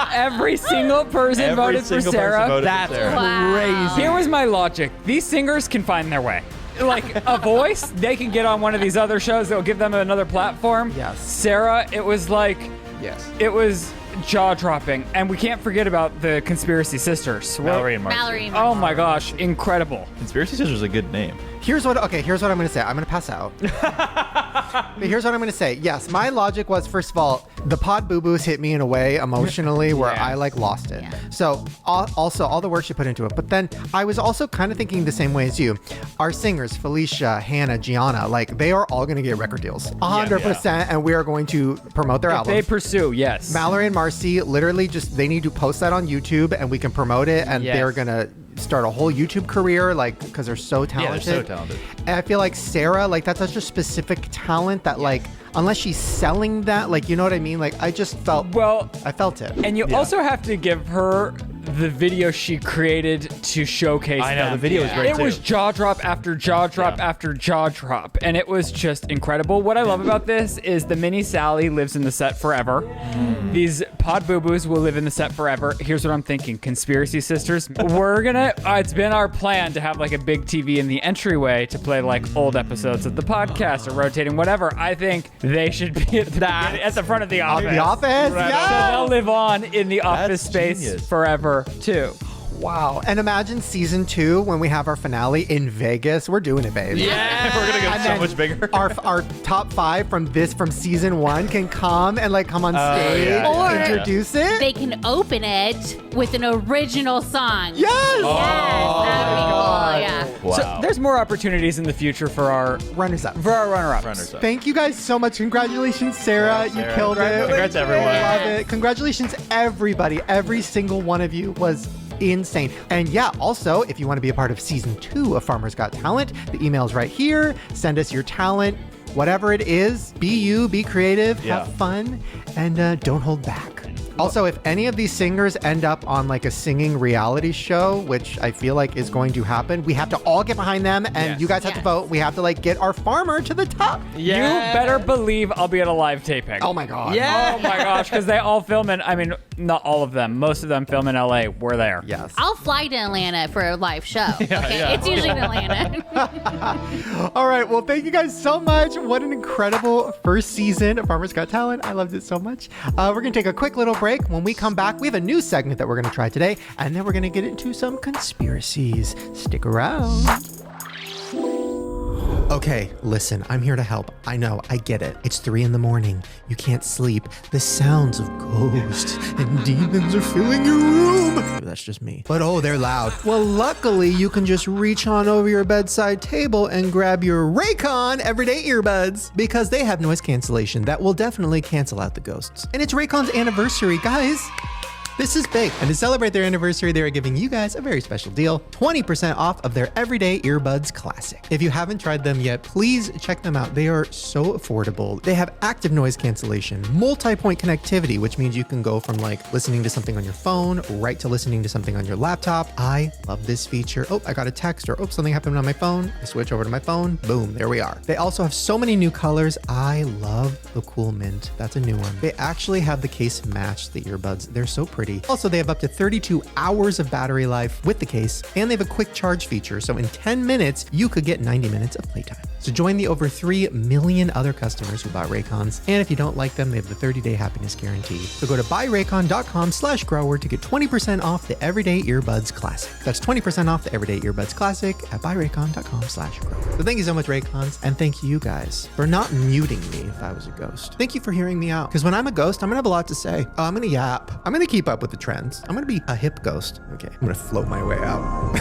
Speaker 1: out?
Speaker 4: Every single person
Speaker 6: Every
Speaker 4: voted for
Speaker 6: single person
Speaker 4: Sarah.
Speaker 6: voted for
Speaker 5: That's
Speaker 6: Sarah.
Speaker 3: Wow.
Speaker 4: Here was my logic. These singers can find their way. Like a voice, they can get on one of these other shows that will give them another platform.
Speaker 1: Yes.
Speaker 4: Sarah, it was like,
Speaker 5: Yes.
Speaker 4: it was jaw-dropping. And we can't forget about the Conspiracy Sisters.
Speaker 6: Mallory and Marcy.
Speaker 3: Mallory.
Speaker 4: Oh my gosh, incredible.
Speaker 6: Conspiracy Sisters is a good name.
Speaker 1: Here's what I'm going to say. I'm going to pass out. But here's what I'm going to say. Yes, my logic was, first of all, the pod boo-boos hit me in a way emotionally where I like lost it. Yeah. So also all the work she put into it. But then I was also kind of thinking the same way as you. Our singers, Felicia, Hannah, Gianna, like they are all going to get record deals. 100%. And we are going to promote their albums.
Speaker 4: They pursue, yes.
Speaker 1: Mallory and Marcy, literally just, they need to post that on YouTube and we can promote it. And they're going to start a whole YouTube career, like, because they're so talented.
Speaker 6: Yeah, they're so talented.
Speaker 1: And I feel like Sarah, like, that's such a specific talent that, like, unless she's selling that, like, you know what I mean? Like, I just felt, I felt it.
Speaker 4: And you also have to give her the video she created to showcase
Speaker 6: I know,
Speaker 4: them.
Speaker 6: the video was great
Speaker 4: It
Speaker 6: too.
Speaker 4: was jaw drop after jaw drop after jaw drop, and it was just incredible. What I love about this is the mini Sally lives in the set forever. These pod boo-boos will live in the set forever. Here's what I'm thinking. Conspiracy Sisters. We're gonna, it's been our plan to have like a big TV in the entryway to play like old episodes of the podcast or rotating whatever. I think they should be at the front of the office.
Speaker 1: The office?
Speaker 4: Right.
Speaker 1: Yeah.
Speaker 4: So they'll live on in the office space
Speaker 6: genius.
Speaker 4: forever too.
Speaker 1: Wow. And imagine season 2 when we have our finale in Vegas. We're doing it, babe.
Speaker 6: Yeah, we're gonna get
Speaker 1: And
Speaker 6: so
Speaker 1: then
Speaker 6: much bigger.
Speaker 1: Our top 5 from season 1 can come and like come on stage,
Speaker 3: Or
Speaker 1: introduce it.
Speaker 3: they can open it with an original song.
Speaker 1: Yes!
Speaker 3: Yes, that'd be cool. Yeah.
Speaker 6: Wow.
Speaker 4: So there's more opportunities in the future for our
Speaker 1: runners-up.
Speaker 4: runner-ups.
Speaker 1: Thank you guys so much. Congratulations, Sarah. You killed it.
Speaker 6: Congrats, everyone.
Speaker 1: I love it. Congratulations, everybody. Every single one of you was insane. And yeah, also, if you want to be a part of season 2 of Farmer's Got Talent, the email's right here. Send us your talent, whatever it is. Be you, be creative, have fun, and don't hold back. Also, if any of these singers end up on like a singing reality show, which I feel like is going to happen, we have to all get behind them, and you guys have to vote. We have to like get our farmer to the top.
Speaker 4: You better believe I'll be at a live taping.
Speaker 1: Oh my God.
Speaker 4: Yeah. Oh my gosh, because they all film in, I mean, not all of them. Most of them film in LA. We're there.
Speaker 1: Yes.
Speaker 3: I'll fly to Atlanta for a live show. It's usually in Atlanta.
Speaker 1: All right. Well, thank you guys so much. What an incredible first season of Farmer's Got Talent. I loved it so much. We're going to take a quick little break. When we come back, we have a new segment that we're going to try today, and then we're going to get into some conspiracies. Stick around. Okay, listen, I'm here to help. I know, I get it. It's 3 a.m. You can't sleep. The sounds of ghosts and demons are filling your room. Maybe that's just me. But oh, they're loud. Well, luckily, you can just reach on over your bedside table and grab your RAYCON everyday earbuds, because they have noise cancellation that will definitely cancel out the ghosts. And it's RAYCON's anniversary, guys. This is big. And to celebrate their anniversary, they are giving you guys a very special deal, 20% off of their Everyday Earbuds Classic. If you haven't tried them yet, please check them out. They are so affordable. They have active noise cancellation, multi-point connectivity, which means you can go from like listening to something on your phone right to listening to something on your laptop. I love this feature. Oh, I got a text, or oh, something happened on my phone. I switch over to my phone. Boom, there we are. They also have so many new colors. I love the cool mint. That's a new one. They actually have the case match the earbuds. They're so pretty. Also, they have up to 32 hours of battery life with the case, and they have a quick charge feature. So in 10 minutes, you could get 90 minutes of playtime. So join the over 3 million other customers who bought Raycons. And if you don't like them, they have the 30-day happiness guarantee. So go to buyraycon.com/grower to get 20% off the Everyday Earbuds Classic. That's 20% off the Everyday Earbuds Classic at buyraycon.com/grower. So thank you so much, Raycons. And thank you guys for not muting me if I was a ghost. Thank you for hearing me out. Because when I'm a ghost, I'm going to have a lot to say. I'm going to yap. I'm going to keep up with the trends. I'm going to be a hip ghost. Okay, I'm going to float my way out.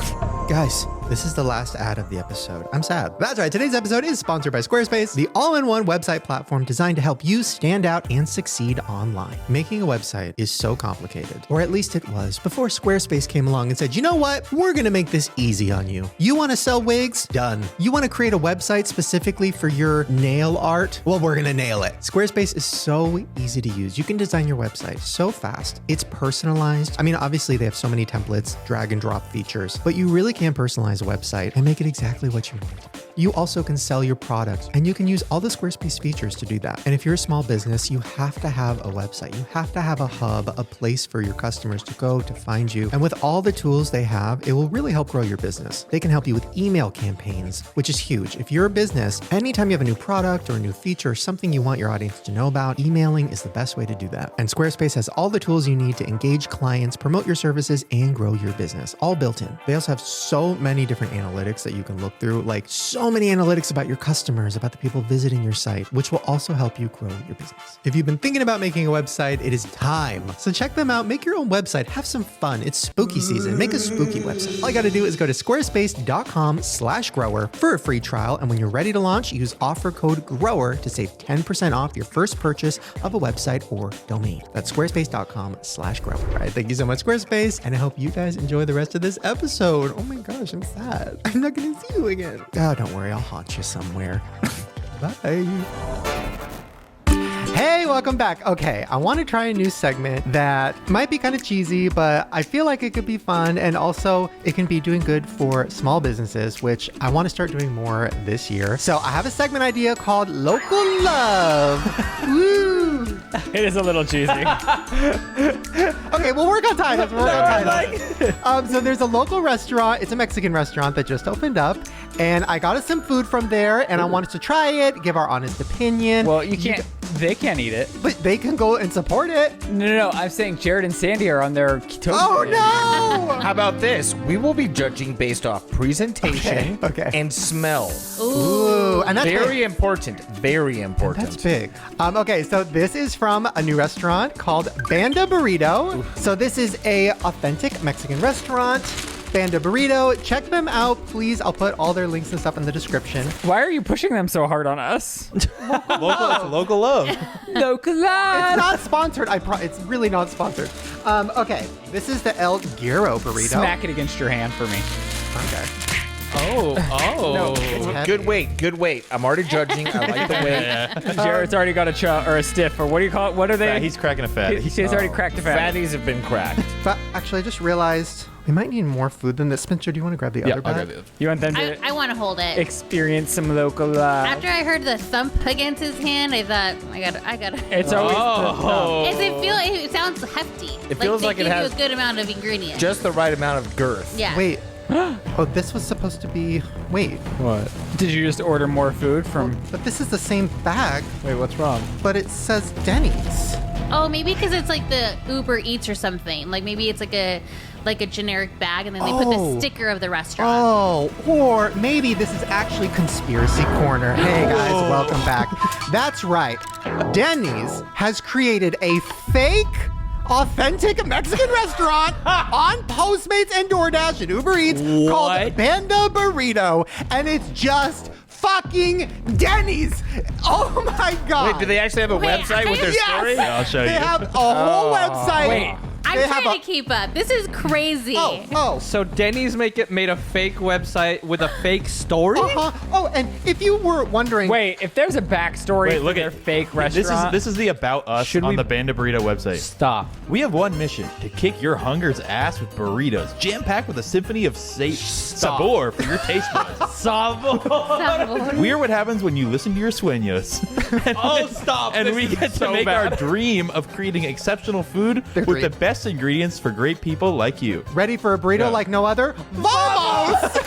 Speaker 1: Guys, this is the last ad of the episode. I'm sad. That's right. Today's episode is sponsored by Squarespace, the all-in-one website platform designed to help you stand out and succeed online. Making a website is so complicated, or at least it was, before Squarespace came along and said, you know what? We're going to make this easy on you. You want to sell wigs? Done. You want to create a website specifically for your nail art? Well, we're going to nail it. Squarespace is so easy to use. You can design your website so fast. It's personalized. I mean, obviously they have so many templates, drag and drop features, but you really can personalize a website and make it exactly what you want. You also can sell your products, and you can use all the Squarespace features to do that. And if you're a small business, you have to have a website. You have to have a hub, a place for your customers to go to find you. And with all the tools they have, it will really help grow your business. They can help you with email campaigns, which is huge. If you're a business, anytime you have a new product or a new feature, something you want your audience to know about, emailing is the best way to do that. And Squarespace has all the tools you need to engage clients, promote your services, and grow your business, all built in. They also have so many different analytics that you can look through, like so many analytics about your customers, about the people visiting your site, which will also help you grow your business. If you've been thinking about making a website, it is time. So check them out, make your own website, have some fun. It's spooky season. Make a spooky website. All you got to do is go to squarespace.com/grower for a free trial. And when you're ready to launch, use offer code GROWER to save 10% off your first purchase of a website or domain. That's squarespace.com/grower. All right, thank you so much, Squarespace. And I hope you guys enjoy the rest of this episode. Oh my gosh, I'm sad. I'm not going to see you again. Oh, don't worry. I'll haunt you somewhere. Bye. Hey, welcome back. Okay, I want to try a new segment that might be kind of cheesy, but I feel like it could be fun, and also it can be doing good for small businesses, which I want to start doing more this year. So I have a segment idea called Local Love. Woo!
Speaker 4: It is a little cheesy.
Speaker 1: Okay, we'll work on titles. So there's a local restaurant. It's a Mexican restaurant that just opened up, and I got us some food from there, and I wanted to try it, give our honest opinion.
Speaker 4: Well, you can't. They can't eat it.
Speaker 1: But they can go and support it.
Speaker 4: No. I'm saying Jerid and Sandy are on their toast.
Speaker 1: Oh, no!
Speaker 2: How about this? We will be judging based off presentation and smell.
Speaker 1: Ooh, and that's
Speaker 2: very important. Very important.
Speaker 1: That's big. Okay, so this is from a new restaurant called Banda Burrito. Ooh. So this is a authentic Mexican restaurant. Banda Burrito. Check them out, please. I'll put all their links and stuff in the description.
Speaker 4: Why are you pushing them so hard on us?
Speaker 6: Local love.
Speaker 4: Local love.
Speaker 1: It's not sponsored. It's really not sponsored. Okay, this is the El Guero Burrito.
Speaker 4: Smack it against your hand for me.
Speaker 1: Okay.
Speaker 2: Oh.
Speaker 1: No,
Speaker 2: good weight. I'm already judging. I like the weight.
Speaker 4: Jerid's already got a stiff, or what do you call it? What are they?
Speaker 6: He's cracking a fatty.
Speaker 4: He's already cracked a fatty.
Speaker 2: Fatties have been cracked.
Speaker 1: But actually, I just realized we might need more food than this. Spencer, do you want to grab the other bag?
Speaker 6: I'll grab the other.
Speaker 4: You want them to
Speaker 3: I want to hold it.
Speaker 4: experience some local love.
Speaker 3: After I heard the thump against his hand, I thought, I gotta.
Speaker 4: It's always the thump.
Speaker 3: It sounds hefty.
Speaker 2: It feels like
Speaker 3: they
Speaker 2: it
Speaker 3: give
Speaker 2: has
Speaker 3: you a good amount of ingredients.
Speaker 2: just the right amount of girth.
Speaker 3: Yeah.
Speaker 1: Wait. Oh, this was supposed to be... Wait.
Speaker 5: What?
Speaker 4: Did you just order more food from...
Speaker 1: But this is the same bag.
Speaker 5: Wait, what's wrong?
Speaker 1: But it says Denny's.
Speaker 3: Oh, maybe because it's like the Uber Eats or something. Like maybe it's like a generic bag, and then they put the sticker of the restaurant.
Speaker 1: Oh, or maybe this is actually Conspiracy Corner. Hey guys, welcome back. That's right. Denny's has created a fake, authentic Mexican restaurant on Postmates and DoorDash and Uber Eats called Banda Burrito, and it's just fucking Denny's. Oh my God.
Speaker 2: Wait, do they actually have a website with their story?
Speaker 6: Yeah, I'll show you.
Speaker 1: They have a whole website.
Speaker 4: Wait.
Speaker 3: I'm trying to keep up. This is crazy.
Speaker 5: So Denny's made a fake website with a fake story?
Speaker 1: Oh, and if you were wondering...
Speaker 4: Wait, if there's a backstory
Speaker 6: look
Speaker 4: for their fake restaurant...
Speaker 6: This is the About Us on the Banda Burrito website.
Speaker 5: Stop.
Speaker 6: We have one mission, to kick your hunger's ass with burritos, jam-packed with a symphony of sabor for your taste buds.
Speaker 5: Sabor.
Speaker 6: We're what happens when you listen to your sueños.
Speaker 5: Stop.
Speaker 6: And we get to make our dream of creating exceptional food with the best ingredients for great people like you.
Speaker 1: Ready for a burrito like no other? Vamos!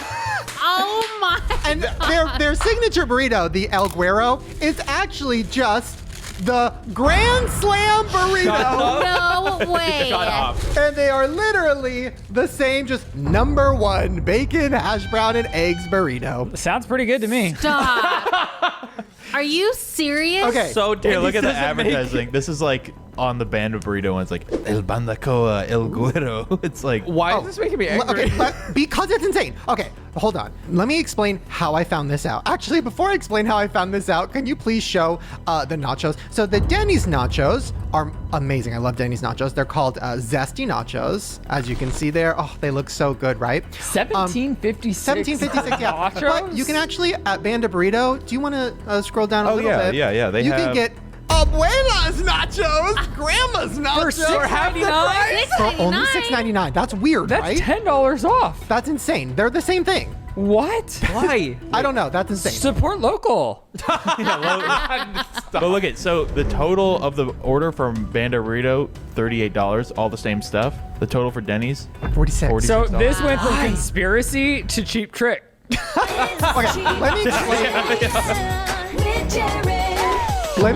Speaker 3: Oh my
Speaker 1: And
Speaker 3: God.
Speaker 1: their signature burrito, the El Guero, is actually just the Grand Slam burrito.
Speaker 3: No way.
Speaker 6: Shut up.
Speaker 1: And they are literally the same, just #1 bacon, hash brown, and eggs burrito.
Speaker 4: Sounds pretty good to me.
Speaker 3: Stop. Are you serious?
Speaker 1: Okay.
Speaker 5: So
Speaker 6: Here, look at the
Speaker 5: doesn't make-
Speaker 6: advertising. This is like on the Banda Burrito one. It's like El Bandacoa, El Guero. It's like,
Speaker 5: Why is this making me angry?
Speaker 1: Okay, because it's insane. Okay, hold on. Let me explain how I found this out. Actually, before I explain how I found this out, can you please show the nachos? So the Denny's nachos are amazing. I love Denny's nachos. They're called zesty nachos. As you can see there, oh, they look so good, right?
Speaker 4: 1756.
Speaker 1: 1756, yeah.
Speaker 4: Nachos?
Speaker 1: But you can actually, at Banda Burrito, do you want to scroll down a little bit?
Speaker 6: yeah.
Speaker 1: You can get Abuela's nachos, Grandma's nachos.
Speaker 4: For half the price?
Speaker 1: For only $6.99. That's weird,
Speaker 4: That's
Speaker 1: right?
Speaker 4: $10 off.
Speaker 1: That's insane. They're the same thing.
Speaker 4: What?
Speaker 5: Why?
Speaker 1: I don't know. That's insane.
Speaker 4: Support local.
Speaker 6: But look at, so the total of the order from Banda Burrito, $38, all the same stuff. The total for Denny's,
Speaker 1: 46.
Speaker 4: So this went from conspiracy to cheap trick.
Speaker 1: Okay, let me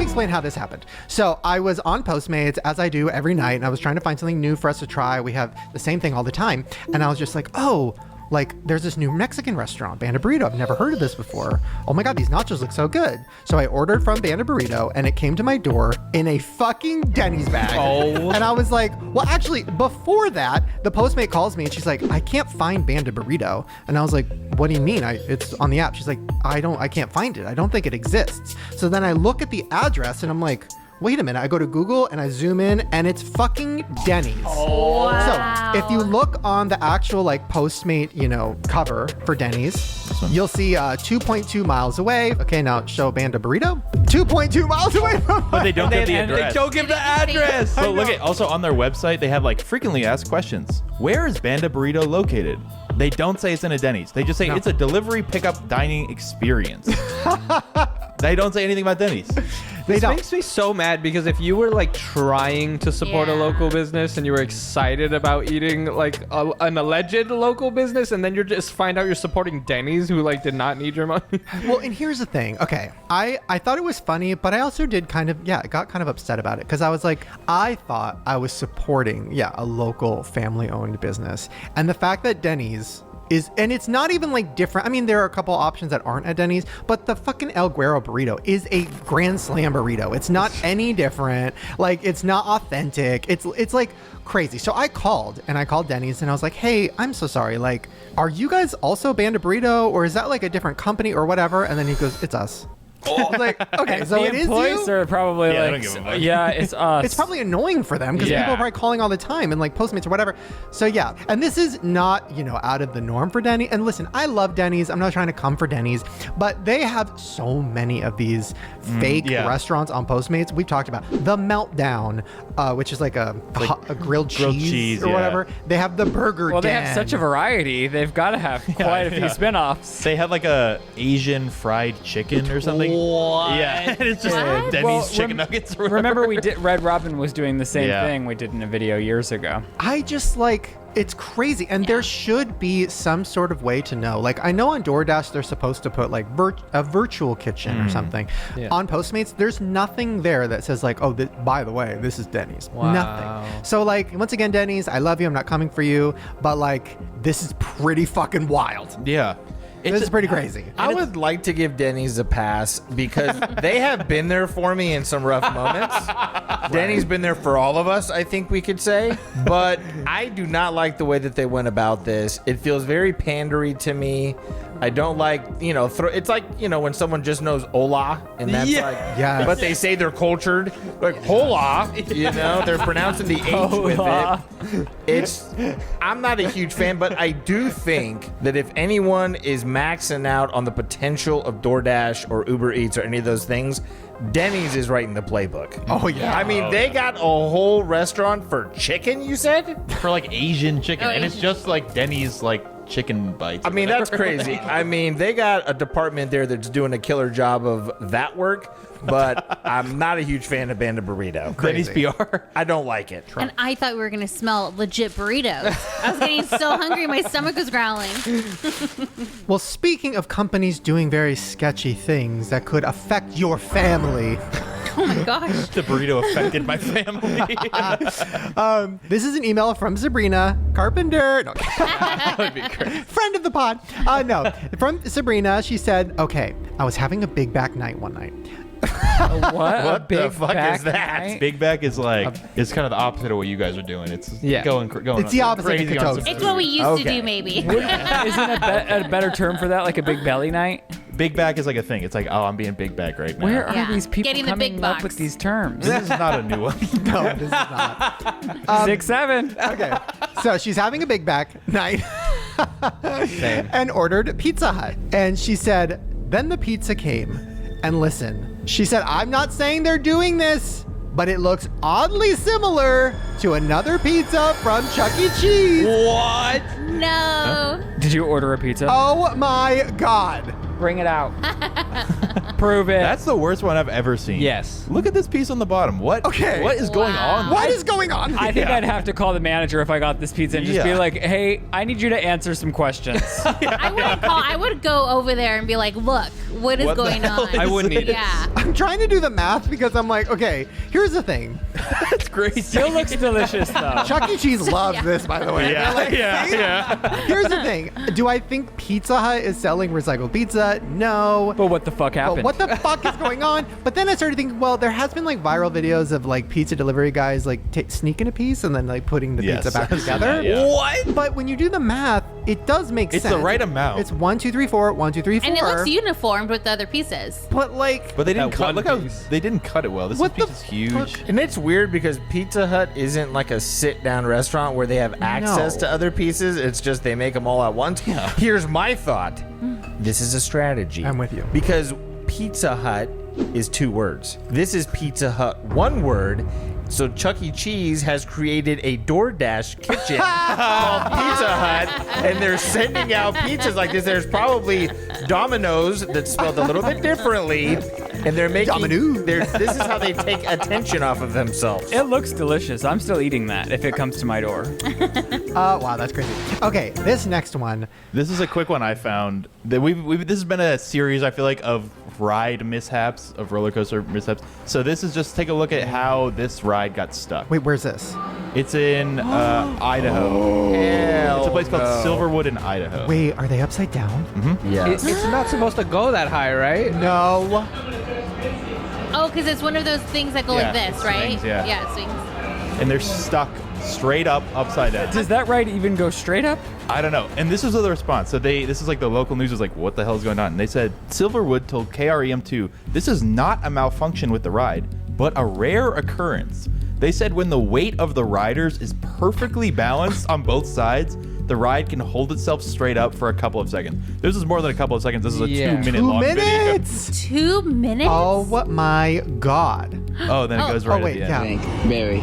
Speaker 1: explain how this happened. So I was on Postmates, as I do every night, and I was trying to find something new for us to try. We have the same thing all the time. And I was just like, oh, like there's this new Mexican restaurant, Banda Burrito. I've never heard of this before. Oh my God, these nachos look so good. So I ordered from Banda Burrito and it came to my door in a fucking Denny's bag.
Speaker 5: Oh.
Speaker 1: And I was like, well, actually, before that, the Postmate calls me and she's like, I can't find Banda Burrito. And I was like, what do you mean? It's on the app. She's like, I can't find it. I don't think it exists. So then I look at the address and I'm like, wait a minute. I go to Google and I zoom in and it's fucking Denny's.
Speaker 3: Oh, wow.
Speaker 1: So if you look on the actual like Postmate, cover for Denny's, you'll see 2.2 miles away. Okay, now show Banda Burrito. 2.2 miles away from.
Speaker 6: But they don't give the address.
Speaker 5: They don't give the address.
Speaker 6: But look at, also on their website, they have like frequently asked questions. Where is Banda Burrito located? They don't say it's in a Denny's. They just say it's a delivery pickup dining experience. They don't say anything about Denny's.
Speaker 5: This makes me so mad because if you were like trying to support a local business and you were excited about eating like an alleged local business, and then you just find out you're supporting Denny's, who like did not need your money.
Speaker 1: Well, and here's the thing. Okay, I thought it was funny, but I also did got kind of upset about it because I was like, I thought I was supporting a local family-owned business, and the fact that Denny's and it's not even like different. I mean, there are a couple options that aren't at Denny's, but the fucking El Guero burrito is a Grand Slam burrito. It's not any different. Like, it's not authentic. It's like crazy. So I called Denny's and I was like, hey, I'm so sorry. Like, are you guys also Banda Burrito, or is that like a different company or whatever? And then he goes, it's us. Oh, like, okay, so it is you?
Speaker 4: Are probably it's us.
Speaker 1: It's probably annoying for them because people are probably calling all the time and like Postmates or whatever. So yeah, and this is not, out of the norm for Denny. And listen, I love Denny's. I'm not trying to come for Denny's, but they have so many of these fake restaurants on Postmates. We've talked about the Meltdown, which is like a grilled cheese or whatever. They have the Burger Den.
Speaker 4: They have such a variety. They've got to have quite a few spinoffs.
Speaker 6: They have like a Asian fried chicken or something.
Speaker 5: What?
Speaker 6: Yeah, it's just Denny's chicken nuggets. Or
Speaker 4: remember, Red Robin was doing the same thing we did in a video years ago.
Speaker 1: I just it's crazy, and there should be some sort of way to know. Like, I know on DoorDash they're supposed to put like a virtual kitchen or something. Yeah. On Postmates, there's nothing there that says like, oh, by the way, this is Denny's.
Speaker 5: Wow.
Speaker 1: Nothing. So like, once again, Denny's, I love you. I'm not coming for you, but like, this is pretty fucking wild.
Speaker 6: Yeah.
Speaker 1: This is pretty crazy.
Speaker 2: I would like to give Denny's a pass because they have been there for me in some rough moments. Denny's been there for all of us, I think we could say. But I do not like the way that they went about this. It feels very pandery to me. I don't like, it's like, when someone just knows hola, and that's but they say they're cultured. Like, hola, they're pronouncing the H with it. I'm not a huge fan, but I do think that if anyone is maxing out on the potential of DoorDash or Uber Eats or any of those things, Denny's is writing the playbook.
Speaker 1: Oh, yeah.
Speaker 2: I mean, they got a whole restaurant for chicken, you said?
Speaker 6: For like Asian chicken. And it's just like Denny's like chicken bites.
Speaker 2: I mean, that's crazy. I mean, they got a department there that's doing a killer job of that work, but I'm not a huge fan of Banda Burrito.
Speaker 6: Denny's PR.
Speaker 2: I don't like it.
Speaker 3: And I thought we were going to smell legit burritos. I was getting so hungry, my stomach was growling.
Speaker 1: Well, speaking of companies doing very sketchy things that could affect your family.
Speaker 3: Oh my gosh.
Speaker 6: The burrito affected my family.
Speaker 1: This is an email from Sabrina Carpenter. No.
Speaker 6: That would be great.
Speaker 1: Friend of the pod. No, from Sabrina. She said, okay, I was having a big back night one night.
Speaker 6: What the fuck is that? Night? Big back is like, it's kind of the opposite of what you guys are doing. It's going
Speaker 1: it's the opposite of KIKOFF.
Speaker 3: It's what we used to do, maybe.
Speaker 4: Isn't a better term for that like a big belly night?
Speaker 6: Big back is like a thing. It's like, oh, I'm being big back right now.
Speaker 4: Where are these people coming up with these terms?
Speaker 6: This is not a new one.
Speaker 1: No, this is not.
Speaker 4: 6'7".
Speaker 1: Okay. So she's having a big back night and ordered Pizza Hut. And she said, then the pizza came. And listen, she said, I'm not saying they're doing this, but it looks oddly similar to another pizza from Chuck E. Cheese.
Speaker 5: What?
Speaker 3: No.
Speaker 4: Did you order a pizza?
Speaker 1: Oh my God.
Speaker 4: Bring it out. Prove it.
Speaker 6: That's the worst one I've ever seen.
Speaker 5: Yes.
Speaker 6: Look at this piece on the bottom. What?
Speaker 1: Okay.
Speaker 6: What is going on?
Speaker 1: What is going on?
Speaker 4: I think I'd have to call the manager if I got this pizza and just be like, hey, I need you to answer some questions.
Speaker 3: I would go over there and be like, look, what is going on?
Speaker 5: I wouldn't eat it.
Speaker 3: Yeah.
Speaker 1: I'm trying to do the math because I'm like, okay, here's the thing.
Speaker 6: That's crazy.
Speaker 4: Still looks delicious, though.
Speaker 1: Chuck E. Cheese loves this, by the way.
Speaker 6: Yeah,
Speaker 1: They're like, "See?"
Speaker 6: yeah.
Speaker 1: Here's the thing. Do I think Pizza Hut is selling recycled pizza? No.
Speaker 4: But what the fuck happened?
Speaker 1: But what the fuck is going on? But then I started thinking, well, there has been like viral videos of like pizza delivery guys like sneaking a piece and then like putting the pizza back together.
Speaker 6: What?
Speaker 1: But when you do the math, it does make sense.
Speaker 6: It's the right amount.
Speaker 1: It's 1, 2, 3, 4, 1, 2, 3, 4.
Speaker 3: And it looks uniformed with the other pieces.
Speaker 1: But like,
Speaker 6: But they didn't
Speaker 5: That
Speaker 6: cut.
Speaker 5: one
Speaker 6: Look how
Speaker 5: piece.
Speaker 6: they didn't cut it well. This
Speaker 1: What the
Speaker 6: piece is huge.
Speaker 2: And it's weird because Pizza Hut isn't like a sit-down restaurant where they have access to other pieces. It's just they make them all at once.
Speaker 6: Yeah.
Speaker 2: Here's my thought. This is a strategy.
Speaker 1: I'm with you.
Speaker 2: Because Pizza Hut is 2 words. This is Pizza Hut 1 word. So Chuck E. Cheese has created a DoorDash kitchen called Pizza Hut, and they're sending out pizzas like this. There's probably Domino's that's spelled a little bit differently, and they're making.
Speaker 1: Domino's.
Speaker 2: This is how they take attention off of themselves.
Speaker 4: It looks delicious. I'm still eating that if it comes to my door.
Speaker 1: wow, that's crazy. Okay, this next one.
Speaker 6: This is a quick one I found. That this has been a series, I feel like, of ride mishaps, of roller coaster mishaps. So this is just take a look at how this ride got stuck.
Speaker 1: Wait, where's this?
Speaker 6: It's in Idaho.
Speaker 2: Hell
Speaker 6: It's a place called
Speaker 2: no.
Speaker 6: Silverwood in Idaho.
Speaker 1: Wait, are they upside down?
Speaker 2: Yeah.
Speaker 5: It's not supposed to go that high, right?
Speaker 1: No.
Speaker 3: Oh, because it's one of those things that go like
Speaker 6: Yeah,
Speaker 3: this, right?
Speaker 6: swings, yeah.
Speaker 3: Yeah, swings.
Speaker 6: And they're stuck straight up, upside down.
Speaker 4: Does that ride even go straight up?
Speaker 6: I don't know. And this was the response. So this is like the local news was like, what the hell is going on? And they said, Silverwood told KREM2, this is not a malfunction with the ride, but a rare occurrence. They said when the weight of the riders is perfectly balanced on both sides, the ride can hold itself straight up for a couple of seconds. This is more than a couple of seconds. This is a 2-minute long
Speaker 1: 2
Speaker 6: video.
Speaker 1: minutes.
Speaker 3: 2 minutes?
Speaker 1: Oh my God.
Speaker 6: Oh, then it goes right
Speaker 1: wait,
Speaker 6: at the end.
Speaker 1: yeah.
Speaker 13: Mary.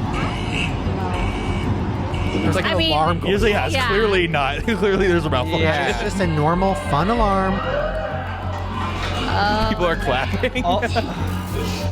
Speaker 1: There's like an alarm going.
Speaker 6: Usually, yeah, it's clearly not. Clearly, there's a malfunction.
Speaker 1: It's just a normal fun alarm.
Speaker 6: People are clapping.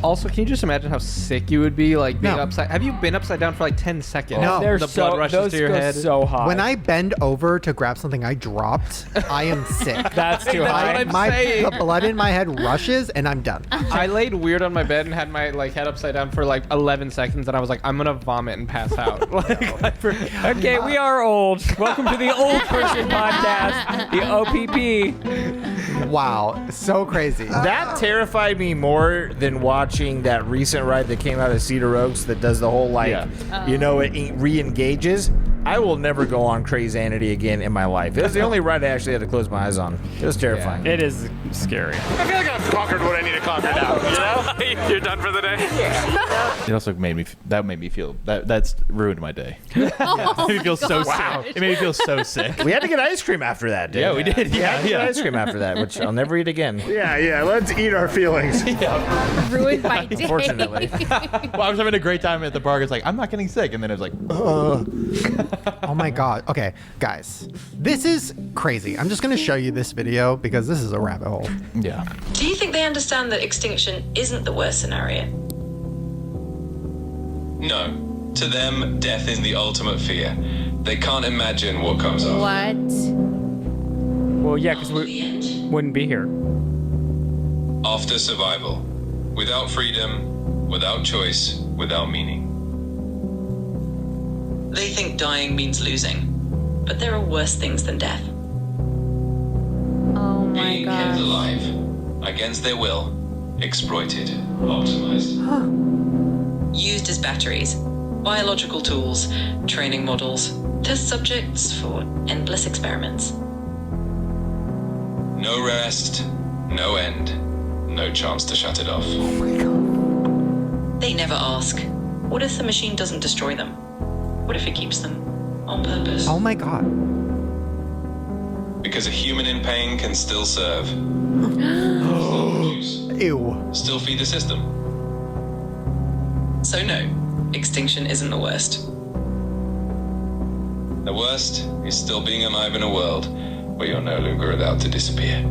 Speaker 5: Also, can you just imagine how sick you would be, like being
Speaker 1: No.
Speaker 5: upside? Have you been upside down for like 10 seconds?
Speaker 1: No.
Speaker 4: They're
Speaker 5: the
Speaker 4: so,
Speaker 5: blood rushes
Speaker 4: those
Speaker 5: to your
Speaker 4: go
Speaker 5: head.
Speaker 4: so high.
Speaker 1: When I bend over to grab something I dropped, I am sick.
Speaker 4: That's too high.
Speaker 5: what I'm saying.
Speaker 1: The blood in my head rushes and I'm done.
Speaker 5: I laid weird on my bed and had my like head upside down for like 11 seconds, and I was like, I'm gonna vomit and pass out.
Speaker 4: Okay, we are old. Welcome to the Old Person Podcast, the OPP.
Speaker 1: Wow, so crazy.
Speaker 2: That terrified me more than watching that recent ride that came out of Cedar Oaks that does the whole like, it re-engages. I will never go on Crazanity again in my life. It was the only ride I actually had to close my eyes on. It was terrifying.
Speaker 4: It is scary.
Speaker 14: I feel like I've conquered what I need to conquer now. You know, you're done for the day.
Speaker 6: It also made me feel that's ruined my day.
Speaker 3: Oh,
Speaker 6: It made me feel so
Speaker 3: gosh.
Speaker 6: sick. It made me feel so sick.
Speaker 2: We had to get ice cream after that, dude.
Speaker 6: Yeah, we did.
Speaker 2: We had to get
Speaker 6: Yeah.
Speaker 2: ice cream after that, which I'll never eat again.
Speaker 14: Yeah, let's eat our feelings.
Speaker 3: Ruined my day.
Speaker 2: Unfortunately.
Speaker 6: Well, I was having a great time at the bar. It's like I'm not getting sick, and then it was like,
Speaker 1: Oh my God. Okay, guys, this is crazy. I'm just going to show you this video because this is a rabbit hole.
Speaker 6: yeah.
Speaker 15: Do you think they understand that extinction isn't the worst scenario?
Speaker 16: No. To them, death is the ultimate fear. They can't imagine what comes after.
Speaker 3: What?
Speaker 4: Well, yeah, because we wouldn't be here.
Speaker 16: After survival. Without freedom, without choice, without meaning.
Speaker 15: They think dying means losing, but there are worse things than death.
Speaker 3: Oh my
Speaker 16: Being kept
Speaker 3: God.
Speaker 16: alive. Against their will. Exploited. Optimized.
Speaker 15: Used as batteries, biological tools, training models, test subjects for endless experiments.
Speaker 16: No rest, no end, no chance to shut it off.
Speaker 15: They never ask, what if the machine doesn't destroy them? What if it keeps them on purpose?
Speaker 1: Oh my God.
Speaker 16: Because a human in pain can still serve. Still produce.
Speaker 1: Ew.
Speaker 16: Still feed the system.
Speaker 15: So no, extinction isn't the worst.
Speaker 16: The worst is still being alive in a world where you're no longer allowed to disappear.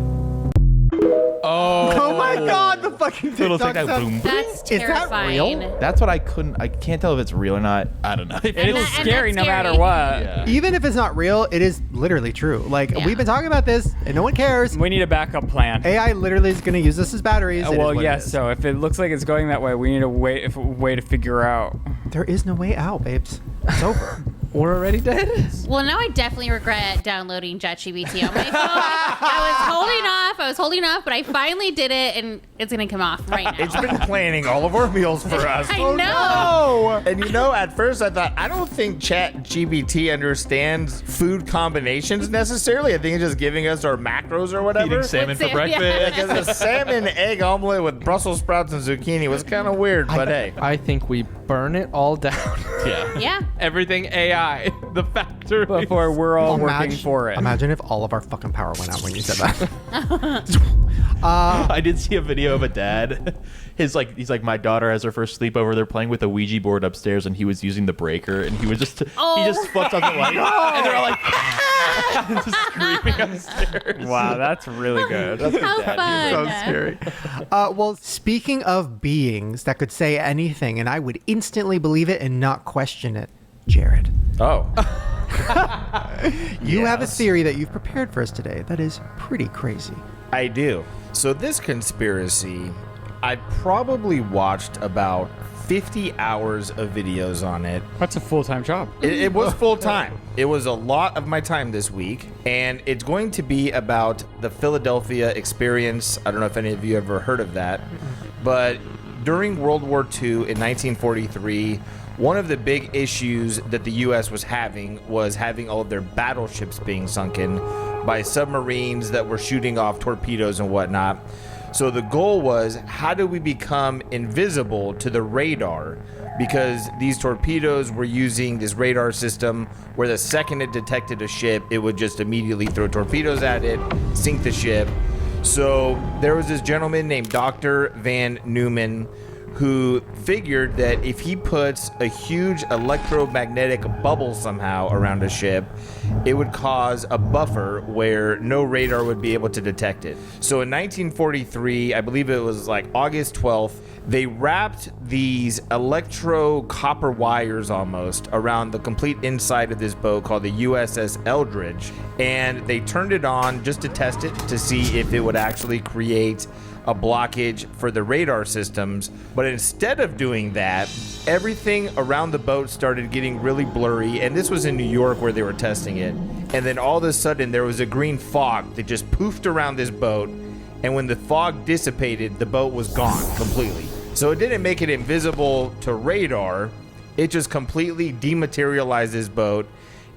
Speaker 1: Oh my God! The fucking
Speaker 6: Little
Speaker 1: TikTok
Speaker 6: thing that
Speaker 1: sound.
Speaker 6: boom.
Speaker 3: That's
Speaker 1: Is that
Speaker 3: terrifying.
Speaker 1: real?
Speaker 6: That's what I can't tell if it's real or not. I don't know.
Speaker 4: It's scary no matter what.
Speaker 6: Yeah.
Speaker 1: Even if it's not real, it is literally true. Like we've been talking about this, and no one cares.
Speaker 4: We need a backup plan.
Speaker 1: AI literally is going to use this as batteries. It is
Speaker 4: Well,
Speaker 1: what it
Speaker 4: yes.
Speaker 1: is.
Speaker 4: So if it looks like it's going that way, we need a way to figure out.
Speaker 1: There is no way out, babes. It's over.
Speaker 5: We're already dead.
Speaker 3: Well, now I definitely regret downloading ChatGPT on my phone. I was holding off, but I finally did it, and it's going to come off right now.
Speaker 2: It's been planning all of our meals for us.
Speaker 3: I know.
Speaker 2: And at first I thought, I don't think ChatGPT understands food combinations necessarily. I think it's just giving us our macros or whatever.
Speaker 6: Eating salmon for breakfast.
Speaker 2: Yeah, because the salmon egg omelet with Brussels sprouts and zucchini was kind of weird, but hey.
Speaker 5: I think we burn it all down.
Speaker 6: Yeah.
Speaker 3: Yeah.
Speaker 5: Everything AI, the factory.
Speaker 4: Before we're all working for it.
Speaker 1: Imagine if all of our fucking power went out when you said that.
Speaker 6: I did see a video of a dad. He's like, my daughter has her first sleepover. They're playing with a Ouija board upstairs, and he was using the breaker, and he just flipped on the light, and they're all like, just screaming upstairs.
Speaker 4: Wow, that's really good.
Speaker 6: That's
Speaker 3: How
Speaker 6: good dad
Speaker 3: fun.
Speaker 6: humor.
Speaker 1: So scary. Well, speaking of beings that could say anything, and I would instantly believe it and not question it, Jerid.
Speaker 2: Oh.
Speaker 1: You have a theory that you've prepared for us today that is pretty crazy.
Speaker 2: I do. So this conspiracy, I probably watched about 50 hours of videos on it.
Speaker 4: That's a full-time job.
Speaker 2: It was full-time. It was a lot of my time this week, and it's going to be about the Philadelphia experience. I don't know if any of you ever heard of that, but during World War II in 1943, one of the big issues that the U.S. was having all of their battleships being sunken by submarines that were shooting off torpedoes and whatnot. So the goal was, how do we become invisible to the radar? Because these torpedoes were using this radar system where the second it detected a ship, it would just immediately throw torpedoes at it, sink the ship. So there was this gentleman named Dr. Van Neumann who figured that if he puts a huge electromagnetic bubble somehow around a ship, it would cause a buffer where no radar would be able to detect it. So in 1943, I believe it was like August 12th, they wrapped these electro copper wires almost around the complete inside of this boat called the USS Eldridge, and they turned it on just to test it to see if it would actually create a blockage for the radar systems. But instead of doing that, everything around the boat started getting really blurry, and this was in New York where they were testing it. And then all of a sudden there was a green fog that just poofed around this boat, and when the fog dissipated, the boat was gone completely. So it didn't make it invisible to radar, it just completely dematerialized this boat.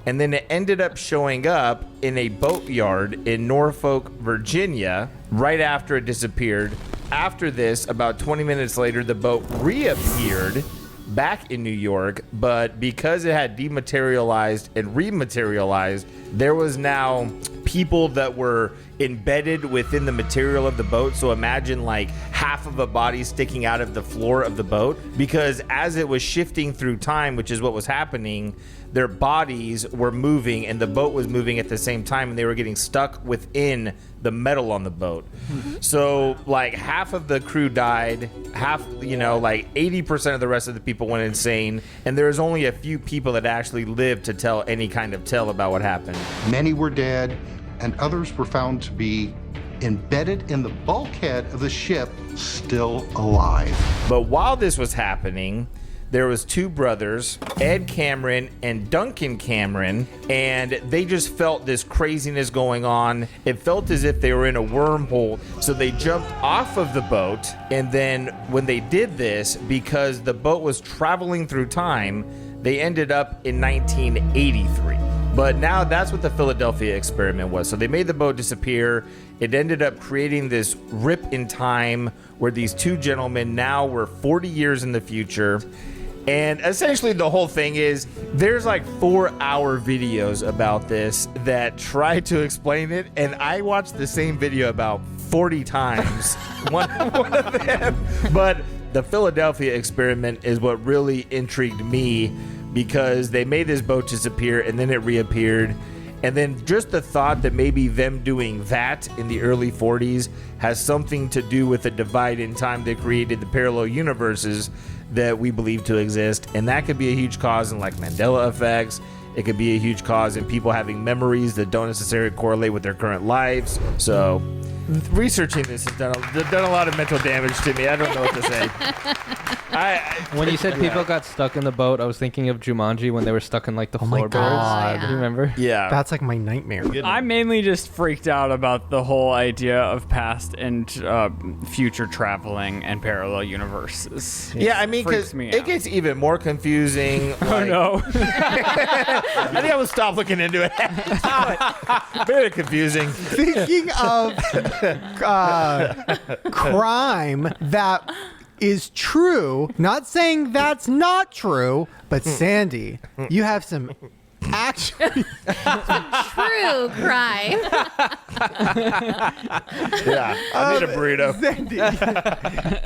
Speaker 2: And then it ended up showing up in a boatyard in Norfolk, Virginia, right after it disappeared. After this, about 20 minutes later, the boat reappeared back in New York, but because it had dematerialized and rematerialized, there was now people that were embedded within the material of the boat. So imagine like half of a body sticking out of the floor of the boat, because as it was shifting through time, which is what was happening, their bodies were moving and the boat was moving at the same time, and they were getting stuck within the metal on the boat. So like half of the crew died, half, like 80% of the rest of the people went insane, and there was only a few people that actually lived to tell any kind of tale about what happened.
Speaker 13: Many were dead, and others were found to be embedded in the bulkhead of the ship, still alive.
Speaker 2: But while this was happening, there was two brothers, Ed Cameron and Duncan Cameron, and they just felt this craziness going on. It felt as if they were in a wormhole, so they jumped off of the boat, and then when they did this, because the boat was traveling through time, they ended up in 1983. But now that's what the Philadelphia experiment was. So they made the boat disappear. It ended up creating this rip in time where these two gentlemen now were 40 years in the future. And essentially the whole thing is there's like 4-hour videos about this that try to explain it. And I watched the same video about 40 times, one of them. But the Philadelphia experiment is what really intrigued me, because they made this boat disappear and then it reappeared. And then just the thought that maybe them doing that in the early 40s has something to do with the divide in time that created the parallel universes that we believe to exist. And that could be a huge cause in like Mandela effects. It could be a huge cause in people having memories that don't necessarily correlate with their current lives. So researching this has done a lot of mental damage to me. I don't know what to say.
Speaker 5: When you said people got stuck in the boat, I was thinking of Jumanji when they were stuck in like the floorboards.
Speaker 1: God.
Speaker 5: Do you remember?
Speaker 2: Yeah.
Speaker 1: That's like my nightmare.
Speaker 4: I'm mainly just freaked out about the whole idea of past and future traveling and parallel universes.
Speaker 2: Yeah, I mean, because it gets even more confusing.
Speaker 4: Oh, no.
Speaker 2: I think I will stop looking into it. Very confusing.
Speaker 1: Thinking of crime that is true, not saying that's not true, but Sandy, you have some actually
Speaker 3: true crime.
Speaker 2: Yeah, I need a burrito.
Speaker 1: Sandy,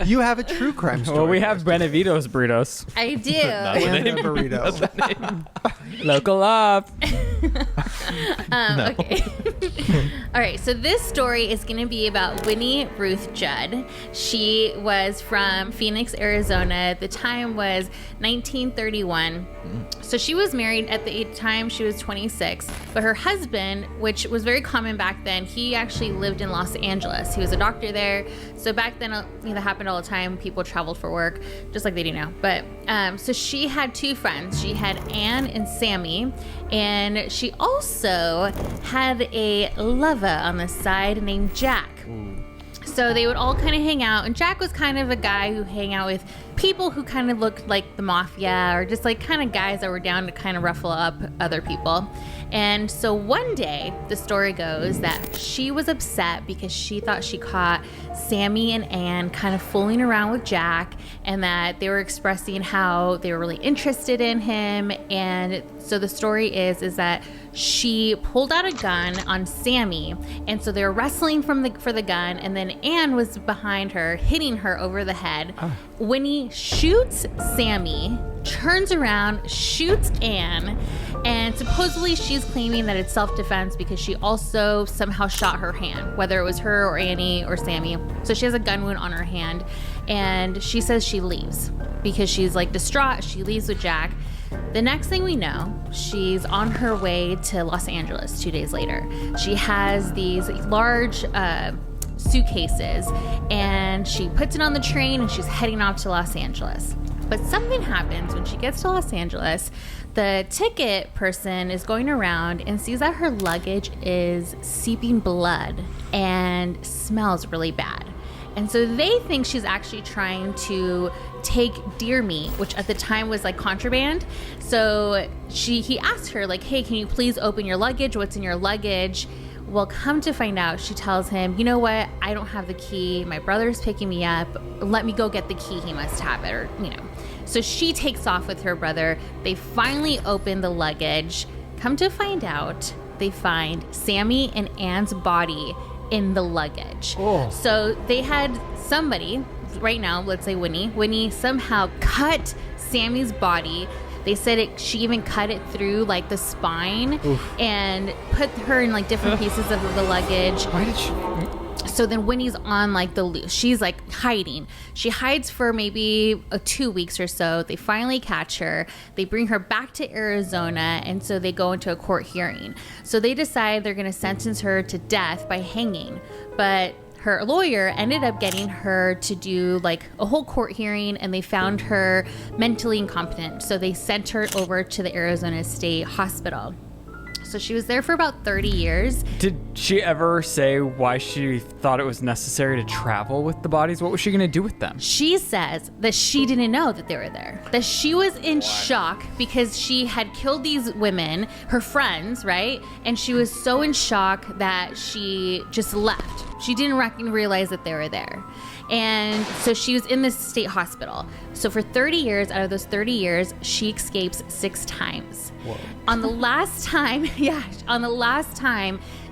Speaker 1: you have a true crime story.
Speaker 4: Well, we have Benevitos burritos.
Speaker 3: I do.
Speaker 1: And a burrito.
Speaker 4: Local up.
Speaker 3: Okay. All right. So this story is going to be about Winnie Ruth Judd. She was from Phoenix, Arizona. The time was 1931. So she was married at the time she was 26. But her husband, which was very common back then, he actually lived in Los Angeles. He was a doctor there. So back then, that happened all the time. People traveled for work, just like they do now. But so she had two friends. She had Anne and Sammy. And she also had a lover on the side named Jack. So they would all kind of hang out. And Jack was kind of a guy who hang out with people who kind of looked like the mafia, or just like kind of guys that were down to kind of ruffle up other people. And so one day, the story goes that she was upset because she thought she caught Sammy and Anne kind of fooling around with Jack, and that they were expressing how they were really interested in him. And so the story is that she pulled out a gun on Sammy, and so they were wrestling for the gun, and then Anne was behind her, hitting her over the head. Winnie shoots Sammy, turns around, shoots Anne, and supposedly she's claiming that it's self-defense because she also somehow shot her hand, whether it was her or Annie or Sammy. So she has a gun wound on her hand, and she says she leaves because she's like distraught. She leaves with Jack. The next thing we know, she's on her way to Los Angeles 2 days later. She has these large suitcases, and she puts it on the train, and she's heading off to Los Angeles. But something happens when she gets to Los Angeles. The ticket person is going around and sees that her luggage is seeping blood and smells really bad. And so they think she's actually trying to take deer meat, which at the time was like contraband. So he asked her, like, hey, can you please open your luggage? What's in your luggage? Well, come to find out, she tells him, you know what? I don't have the key. My brother's picking me up. Let me go get the key. He must have it, or, So she takes off with her brother. They finally open the luggage. Come to find out, they find Sammy and Anne's body in the luggage. So they had somebody, right now, let's say Winnie somehow cut Sammy's body. They said she even cut it through like the spine. And put her in like different pieces of the luggage.
Speaker 1: Why did she?
Speaker 3: So then Winnie's on like the loose. She's like hiding. She hides for maybe 2 weeks or so. They finally catch her. They bring her back to Arizona, and so they go into a court hearing. So they decide they're going to sentence her to death by hanging. But her lawyer ended up getting her to do like a whole court hearing, and they found her mentally incompetent. So they sent her over to the Arizona State Hospital. So she was there for about 30 years.
Speaker 4: Did she ever say why she thought it was necessary to travel with the bodies? What was she going to do with them?
Speaker 3: She says that she didn't know that they were there. That she was in shock because she had killed these women, her friends, right? And she was so in shock that she just left. She didn't realize that they were there. And so she was in this state hospital. So for 30 years, out of those 30 years, she escapes 6 times.
Speaker 17: Whoa.
Speaker 3: On the last time,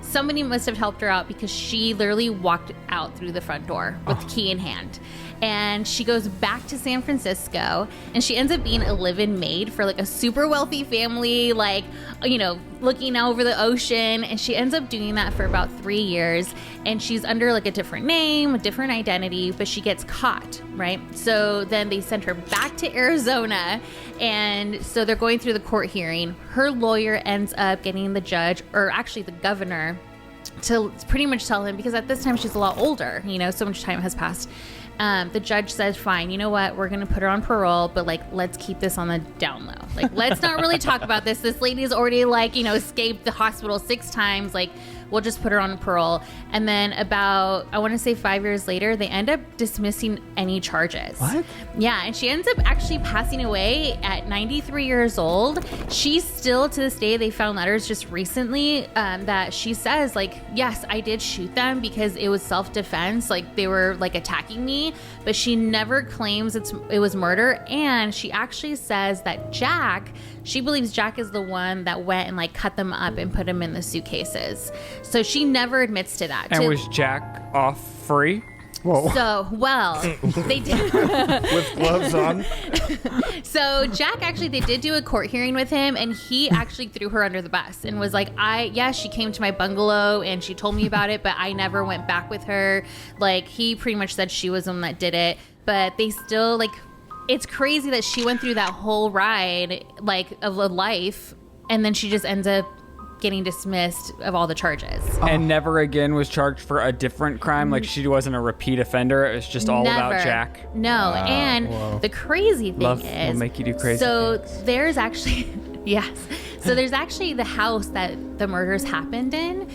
Speaker 3: somebody must have helped her out because she literally walked out through the front door with the key in hand. and she goes back to San Francisco, and she ends up being a live-in maid for like a super wealthy family, like, you know, looking over the ocean. And she ends up doing that for about 3 years, and she's under like a different name, a different identity, but she gets caught, right? So then they send her back to Arizona, and so they're going through the court hearing. Her lawyer ends up getting the judge, or actually the governor, to pretty much tell him, because at this time she's a lot older, you know, so much time has passed. The judge says, fine, you know what, we're going to put her on parole, but like, let's keep this on the down low. Like, let's not really talk about this. This lady's already like, you know, escaped the hospital 6 times. Like, we'll just put her on parole. And then about, I want to say 5 years later, they end up dismissing any charges.
Speaker 1: What?
Speaker 3: Yeah, and she ends up actually passing away at 93 years old. She's still, to this day, they found letters just recently that she says, like, yes, I did shoot them because it was self-defense. Like, they were like attacking me, but she never claims it was murder. And she actually says that she believes Jack is the one that went and like cut them up and put them in the suitcases. So she never admits to that.
Speaker 4: And was Jack off free?
Speaker 1: Whoa.
Speaker 3: So, well, they did.
Speaker 2: With gloves on.
Speaker 3: So Jack, actually, they did do a court hearing with him, and he actually threw her under the bus and was like, she came to my bungalow and she told me about it, but I never went back with her. Like, he pretty much said she was the one that did it, but they still, like, it's crazy that she went through that whole ride, like, of a life, and then she just ends up getting dismissed of all the charges.
Speaker 4: And never again was charged for a different crime? Like, she wasn't a repeat offender? It was just all about Jack?
Speaker 3: No. And the crazy thing
Speaker 4: Love
Speaker 3: is...
Speaker 4: will make you do crazy things.
Speaker 3: There's actually... Yes. So there's actually the house that the murders happened in,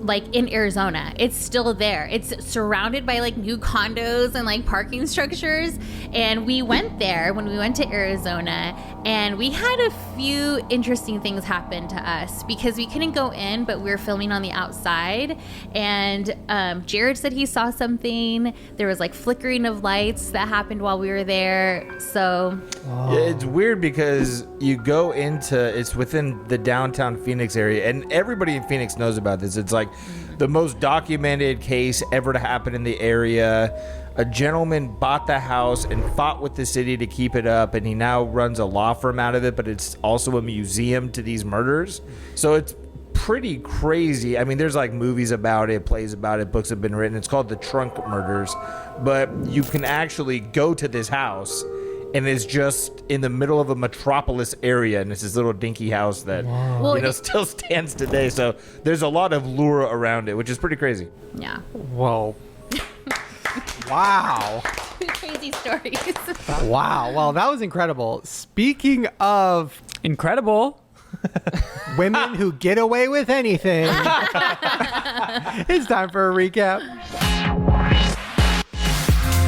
Speaker 3: like in Arizona. It's still there. It's surrounded by like new condos and like parking structures. And we went there when we went to Arizona, and we had a few interesting things happen to us because we couldn't go in, but we were filming on the outside. And Jerid said he saw something. There was like flickering of lights that happened while we were there. So
Speaker 2: yeah, it's weird because you go into, it's within the downtown Phoenix area, and everybody in Phoenix knows about this. It's like the most documented case ever to happen in the area. A gentleman bought the house and fought with the city to keep it up, and he now runs a law firm out of it, but it's also a museum to these murders. So it's pretty crazy. I mean, there's like movies about it, plays about it, books have been written. It's called The Trunk Murders. But you can actually go to this house, and it's just in the middle of a metropolis area, and it's this little dinky house that still stands today. So there's a lot of lure around it, which is pretty crazy.
Speaker 3: Yeah.
Speaker 1: Whoa. Wow.
Speaker 3: Crazy stories.
Speaker 1: Wow. Well, that was incredible. Speaking of
Speaker 4: incredible
Speaker 1: women who get away with anything, it's time for a recap.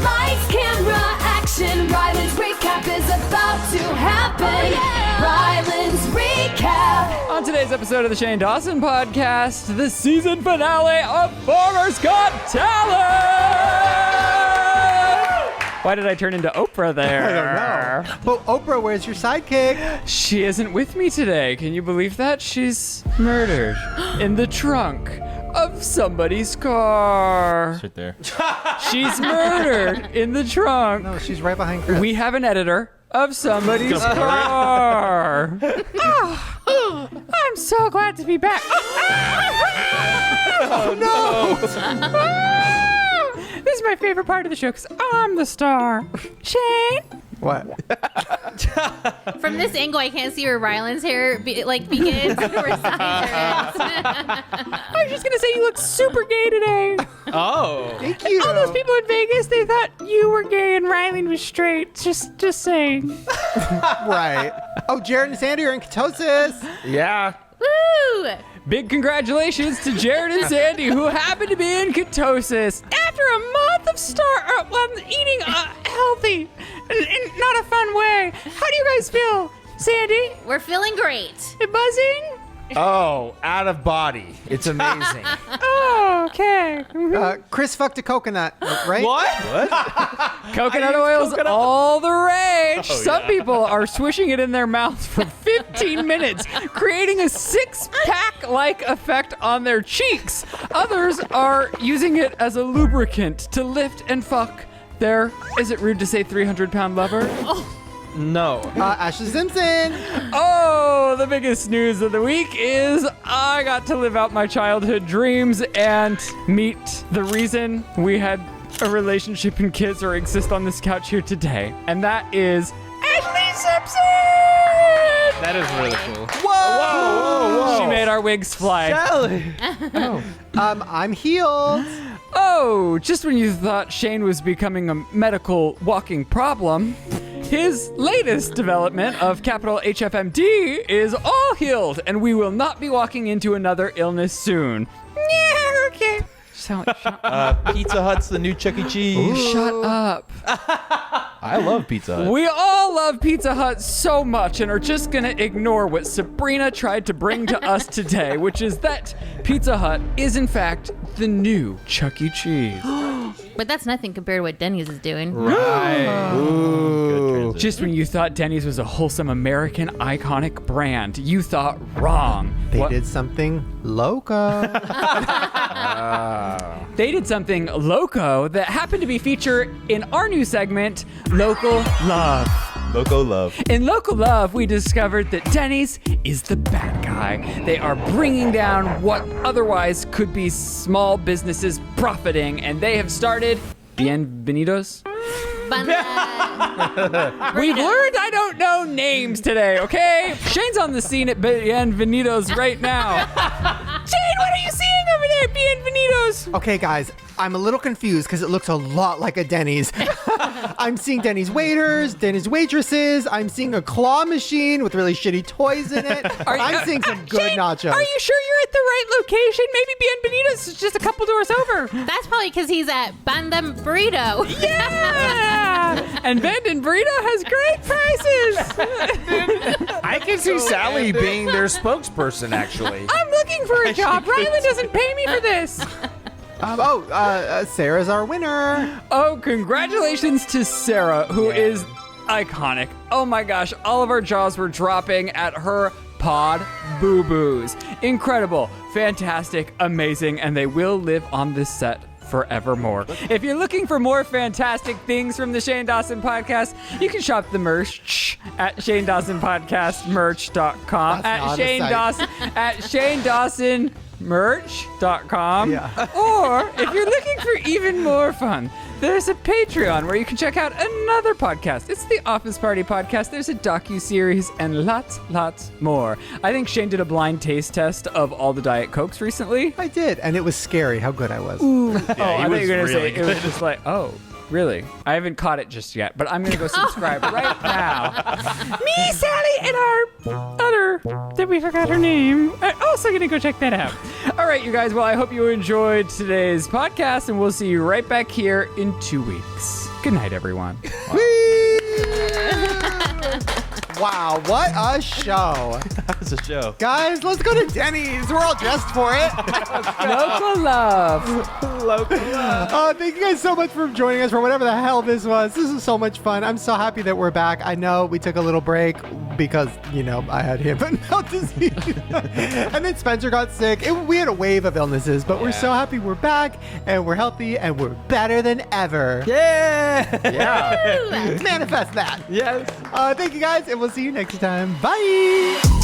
Speaker 9: Lights, camera, action. Ryland's recap is about to happen. Ryland's recap.
Speaker 4: On today's episode of the Shane Dawson Podcast, the season finale of Farmer's Got Talent! Why did I turn into Oprah there?
Speaker 1: I don't know. But Oprah, where's your sidekick?
Speaker 4: She isn't with me today. Can you believe that? She's murdered in the trunk of somebody's car.
Speaker 6: Sit there.
Speaker 4: She's murdered in the trunk.
Speaker 1: No, she's right behind Chris.
Speaker 4: We have an editor of somebody's car. Oh, I'm so glad to be back.
Speaker 1: Oh, no.
Speaker 4: This is my favorite part of the show because I'm the star. Shane?
Speaker 1: What?
Speaker 3: From this angle, I can't see where Ryland's hair begins and where Simon's ends.
Speaker 4: I was just going to say you look super gay today.
Speaker 5: Oh.
Speaker 1: Thank you.
Speaker 4: All those people in Vegas, they thought you were gay and Ryland was straight. Just saying.
Speaker 1: Right. Oh, Jerid and Sandy are in ketosis.
Speaker 2: Yeah.
Speaker 3: Woo!
Speaker 4: Big congratulations to Jerid and Sandy, who happen to be in ketosis after a month of eating healthy in not a fun way. How do you guys feel, Sandy?
Speaker 3: We're feeling great.
Speaker 4: Buzzing?
Speaker 2: Oh, out of body. It's amazing.
Speaker 4: Oh, okay.
Speaker 1: Chris fucked a coconut, right?
Speaker 5: What?
Speaker 4: Coconut oil's all the rage. Some people are swishing it in their mouths for 15 minutes, creating a six-pack-like effect on their cheeks. Others are using it as a lubricant to lift and fuck there. Is it rude to say 300-pound lover?
Speaker 5: No.
Speaker 1: Ashley Simpson.
Speaker 4: Oh, the biggest news of the week is I got to live out my childhood dreams and meet the reason we had a relationship and kids or exist on this couch here today. And that is Ashley Simpson!
Speaker 5: That is really cool.
Speaker 1: Whoa!
Speaker 4: She made our wigs fly.
Speaker 5: Sally.
Speaker 1: I'm healed.
Speaker 4: Oh, just when you thought Shane was becoming a medical walking problem, his latest development of capital HFMD is all healed, and we will not be walking into another illness soon. Yeah, okay.
Speaker 6: Pizza Hut's the new Chuck E. Cheese.
Speaker 4: Shut up.
Speaker 6: I love Pizza Hut.
Speaker 4: We all love Pizza Hut so much and are just going to ignore what Sabrina tried to bring to us today, which is that Pizza Hut is, in fact, the new Chuck E. Cheese.
Speaker 3: But that's nothing compared to what Denny's is doing.
Speaker 4: Right.
Speaker 6: Ooh.
Speaker 4: Just when you thought Denny's was a wholesome American iconic brand, you thought wrong.
Speaker 1: They did something loco.
Speaker 4: They did something loco that happened to be featured in our new segment, Local Love.
Speaker 6: Loco Love.
Speaker 4: In Local Love, we discovered that Denny's is the bad guy. They are bringing down what otherwise could be small businesses profiting, and they have started Bienvenidos. We've learned I don't know names today, okay? Shane's on the scene at Bienvenidos right now. Shane, what are you seeing over there, Bienvenidos?
Speaker 1: Okay, guys, I'm a little confused because it looks a lot like a Denny's. I'm seeing Denny's waiters, Denny's waitresses. I'm seeing a claw machine with really shitty toys in it. I'm seeing some good
Speaker 4: Shane,
Speaker 1: nachos.
Speaker 4: Are you sure you're at the right location? Maybe Bienvenidos is just a couple doors over.
Speaker 3: That's probably because he's at Bandam Burrito.
Speaker 4: Yeah! And Bandam Burrito has great prices.
Speaker 2: I can see Sally being their spokesperson, actually.
Speaker 4: I'm looking for a job. Ryland doesn't pay me for this.
Speaker 1: Sarah's our winner.
Speaker 4: Oh, congratulations to Sarah, who is iconic. Oh my gosh, all of our jaws were dropping at her pod boo-boos. Incredible, fantastic, amazing, and they will live on this set forevermore. If you're looking for more fantastic things from the Shane Dawson Podcast, you can shop the merch at ShanedawsonPodcastMerch.com at ShaneDawsonMerch.com. Or if you're looking for even more fun, there's a Patreon where you can check out another podcast. It's the Office Party Podcast. There's a docu-series and lots more. I think Shane did a blind taste test of all the Diet Cokes recently.
Speaker 1: I did, and it was scary how good I was.
Speaker 4: Ooh.
Speaker 6: Yeah,
Speaker 4: I thought you were going to say
Speaker 6: really
Speaker 4: it was just like, oh, really? I haven't caught it just yet, but I'm going to go subscribe right now. Me, Sally, and our other, that we forgot her name, are also going to go check that out. All right, you guys. Well, I hope you enjoyed today's podcast, and we'll see you right back here in 2 weeks. Good night, everyone.
Speaker 1: Wow, what a show.
Speaker 6: That was a show.
Speaker 1: Guys, let's go to Denny's. We're all dressed for it.
Speaker 4: Local love.
Speaker 5: Local love.
Speaker 1: Thank you guys so much for joining us for whatever the hell this was. This is so much fun. I'm so happy that we're back. I know we took a little break because, I had hip and mouth disease. And then Spencer got sick. We had a wave of illnesses, but we're so happy we're back and we're healthy and we're better than ever.
Speaker 5: Yeah.
Speaker 1: Manifest that.
Speaker 5: Yes.
Speaker 1: Thank you guys, and we'll see you next time. Bye.